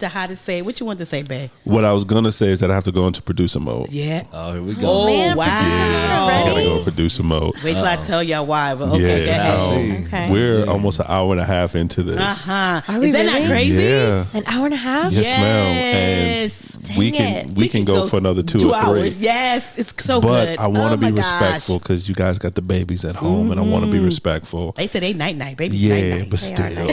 how to say. What you want to say, babe? What I was gonna say is that I have to go into producer mode. Yeah. Oh, here we go. Oh, Man, wow. I gotta go in producer mode. Wait till I tell y'all why. But okay, go ahead. Okay. We're almost an hour and a half into this. Are we Is that really? not crazy? Yeah. An hour and a half? Yes, ma'am. Yes. And we can go for another 2 or 3 hours. Yes, it's so but good. I want to be my gosh. respectful because you guys got the babies at home, and I want to be respectful. They said they night baby. Yeah, night. but still.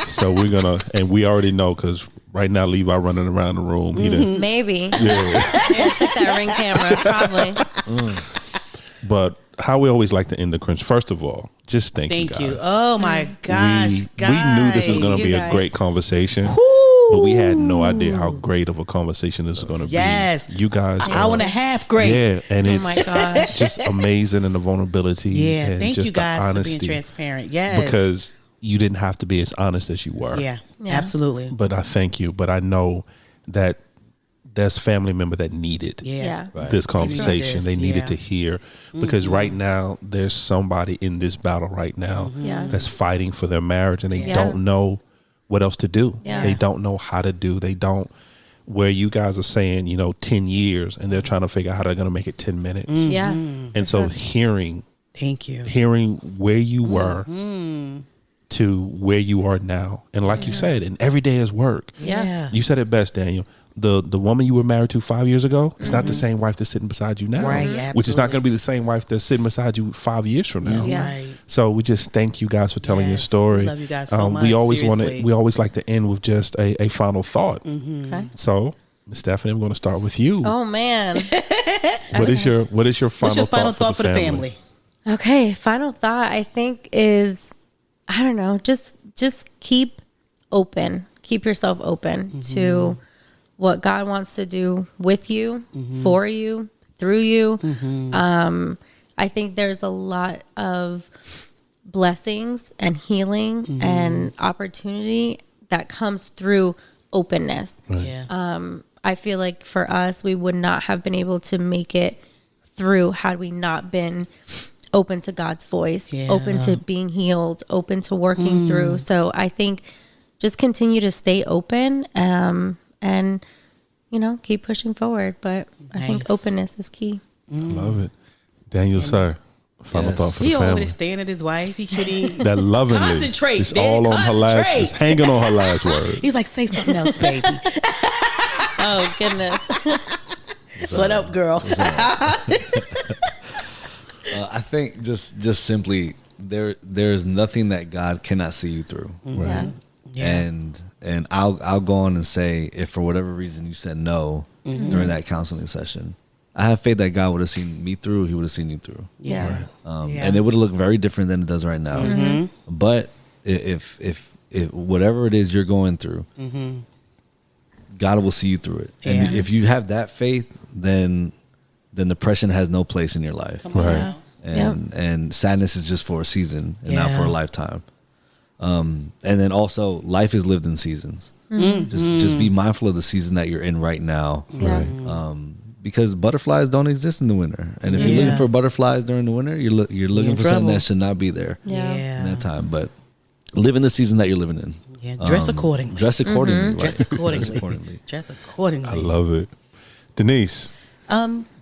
So we're gonna, and we already know because right now Levi running around the room. He didn't. Maybe. Yeah. Yeah, check that Ring camera, probably. But how we always like to end the Crenshaw. First of all, just thank you guys. Thank you. Oh my gosh, We knew this was going to be a great conversation. But we had no idea how great of a conversation this was going to be. Yes. You guys. An hour and a half, great. Yeah. And it's my gosh. just amazing, and the vulnerability. Yeah. And Thank just you guys the for honesty. being transparent. Yes. Because you didn't have to be as honest as you were. Yeah. Yeah. Absolutely. But I thank you. But I know that there's family member that needed Yeah. this conversation. They needed yeah. to hear. Because right now there's somebody in this battle right now that's fighting for their marriage, and they don't know what else to do. Yeah. They don't know how to do. They don't, where you guys are saying, 10 years, and they're trying to figure out how they're going to make it 10 minutes. Yeah. And so hearing where you were to where you are now. And like you said, and every day is work. Yeah. You said it best, Daniel. the woman you were married to 5 years ago, it's not the same wife that's sitting beside you now. Right, absolutely. Which is not going to be the same wife that's sitting beside you 5 years from now. Yeah. Right. So we just thank you guys for telling your story. We love you guys so much. We always like to end with just a final thought. Okay. So, Ms. Stephanie, I'm going to start with you. Oh man. What is your final thought for the family? Okay, final thought I think is, I don't know, just keep open. Keep yourself open to what God wants to do with you, for you, through you. I think there's a lot of blessings and healing and opportunity that comes through openness. Right. Yeah. I feel like for us, we would not have been able to make it through had we not been open to God's voice, open to being healed, open to working through. So I think just continue to stay open and, keep pushing forward. But I think openness is key. I love it. Daniel, sir, final thought for the He over family. there staring at his wife. He kidding. That lovingly. Concentrate, Just Dad, all on her last, just hanging on her last word. He's like, say something else, baby. Oh, goodness. What up, girl? I think just simply there's nothing that God cannot see you through. Yeah. And I'll go on and say, if for whatever reason you said no during that counseling session, I have faith that God would have seen me through. He would have seen you through. Yeah. And it would have looked very different than it does right now. But if whatever it is you're going through, God will see you through it. And if you have that faith, then depression has no place in your life. Right. And sadness is just for a season and not for a lifetime. And then also life is lived in seasons. Just be mindful of the season that you're in right now. Yeah. Because butterflies don't exist in the winter. And if you're looking for butterflies during the winter, you're looking for something that should not be there in that time. But live in the season that you're living in. Yeah, dress accordingly. Dress accordingly. Right? Dress accordingly. Dress accordingly. I love it. Denise.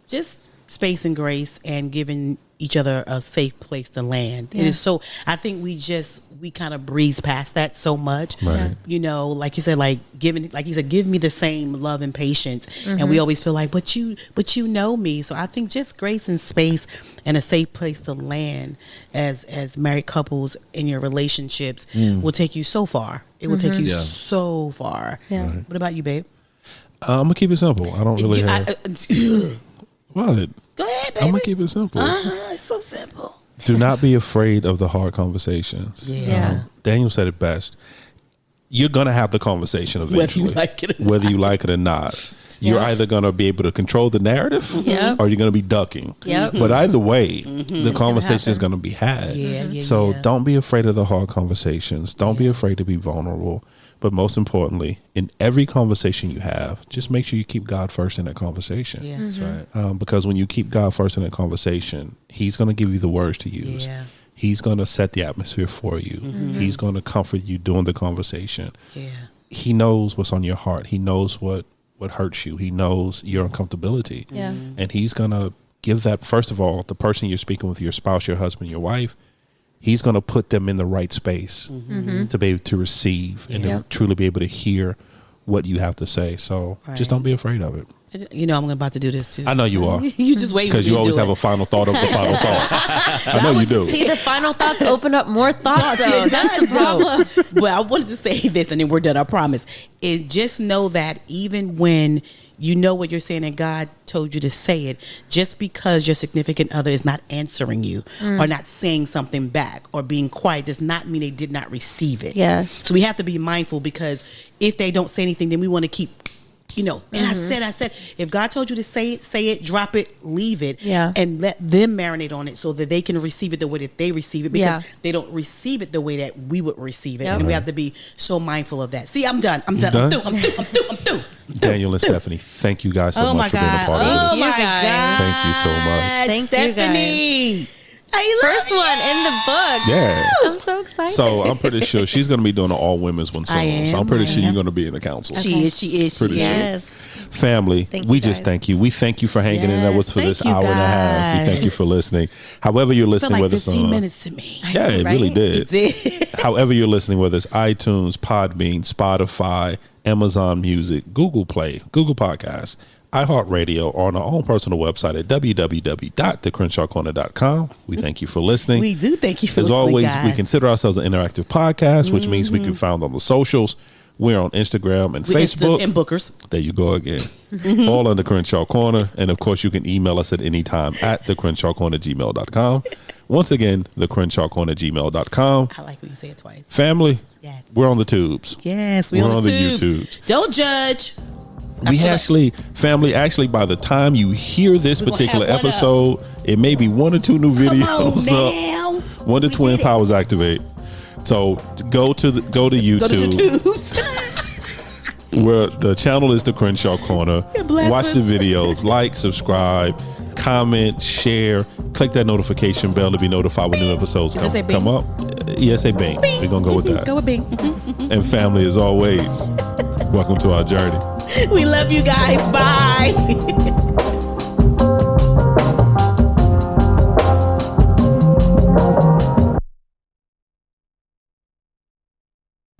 Just space and grace and giving each other a safe place to land. It is so, I think we kind of breeze past that so much. Right. Like you said, give me the same love and patience. And we always feel like, but you know me. So I think just grace and space and a safe place to land as married couples in your relationships will take you so far. It will take you so far. Yeah. Right. What about you, babe? I'm going to keep it simple. I don't really have... What? Go ahead, baby. I'm going to keep it simple. It's so simple. Do not be afraid of the hard conversations. Yeah. Daniel said it best. You're going to have the conversation eventually. Whether you like it or not. You're either going to be able to control the narrative or you're going to be ducking. Yep. But either way, the conversation is going to be had. So don't be afraid of the hard conversations. Don't be afraid to be vulnerable. But most importantly, in every conversation you have, just make sure you keep God first in that conversation. Yeah. That's right. Because when you keep God first in that conversation, He's going to give you the words to use. Yeah. He's going to set the atmosphere for you. He's going to comfort you during the conversation. Yeah. He knows what's on your heart. He knows what hurts you. He knows your uncomfortability. Yeah. And He's going to give that, first of all, the person you're speaking with, your spouse, your husband, your wife, He's going to put them in the right space to be able to receive and to truly be able to hear what you have to say. So just don't be afraid of it. I'm about to do this too. I know you are. You just wait because you always have a final thought of the final thought. I know you do. See, the final thoughts open up more thoughts. Though. That's the problem. Well, I wanted to say this, and then we're done. I promise. Is just know that even when you know what you're saying and God told you to say it, just because your significant other is not answering you or not saying something back or being quiet does not mean they did not receive it. Yes. So we have to be mindful, because if they don't say anything, then we want to keep, and I said, if God told you to say it, drop it, leave it, and let them marinate on it so that they can receive it the way that they receive it, because they don't receive it the way that we would receive it. And we have to be so mindful of that. See, I'm done. I'm through. Daniel and Stephanie, thank you guys so much for being a part of this. Oh my God. Thank you so much. Thank Stephanie. you guys. First one in the book. Yeah. I'm so excited. So I'm pretty sure she's going to be doing an all women's one solo. So I'm pretty sure you're going to be in the council. She is. Yes. Family, we just thank you. We thank you for hanging in there with us for this hour and a half. We thank you for listening. However you're listening with us on 15 minutes to me. Yeah, it really did. However you're listening with us, iTunes, Podbean, Spotify, Amazon Music, Google Play, Google Podcasts, iHeartRadio, or on our own personal website at www.thecrenshawcorner.com. We thank you for listening. We do thank you for listening, As always, guys. we consider ourselves an interactive podcast, which means we can be found on the socials. We're on Instagram and Facebook. And Bookers. There you go again. All under Crenshaw Corner. And of course, you can email us at any time at thecrenshawcorner@gmail.com. Once again, thecrenshawcorner@gmail.com. I like when you say it twice. Family, Yes. we're on the tubes. Yes, we're on the tubes. YouTubes. Don't judge. Family, by the time you hear this particular have one episode, it may be 1 or 2 new videos Come on, up. now. When the twin powers activate. So go to YouTube. Go to the tubes. Where the channel is the Crenshaw Corner. Watch the videos, like, subscribe, comment, share, click that notification bell to be notified when new episodes come up. Yes, say bing. We're gonna go with that. Go with bing. And family, as always, welcome to our journey. We love you guys. Bye.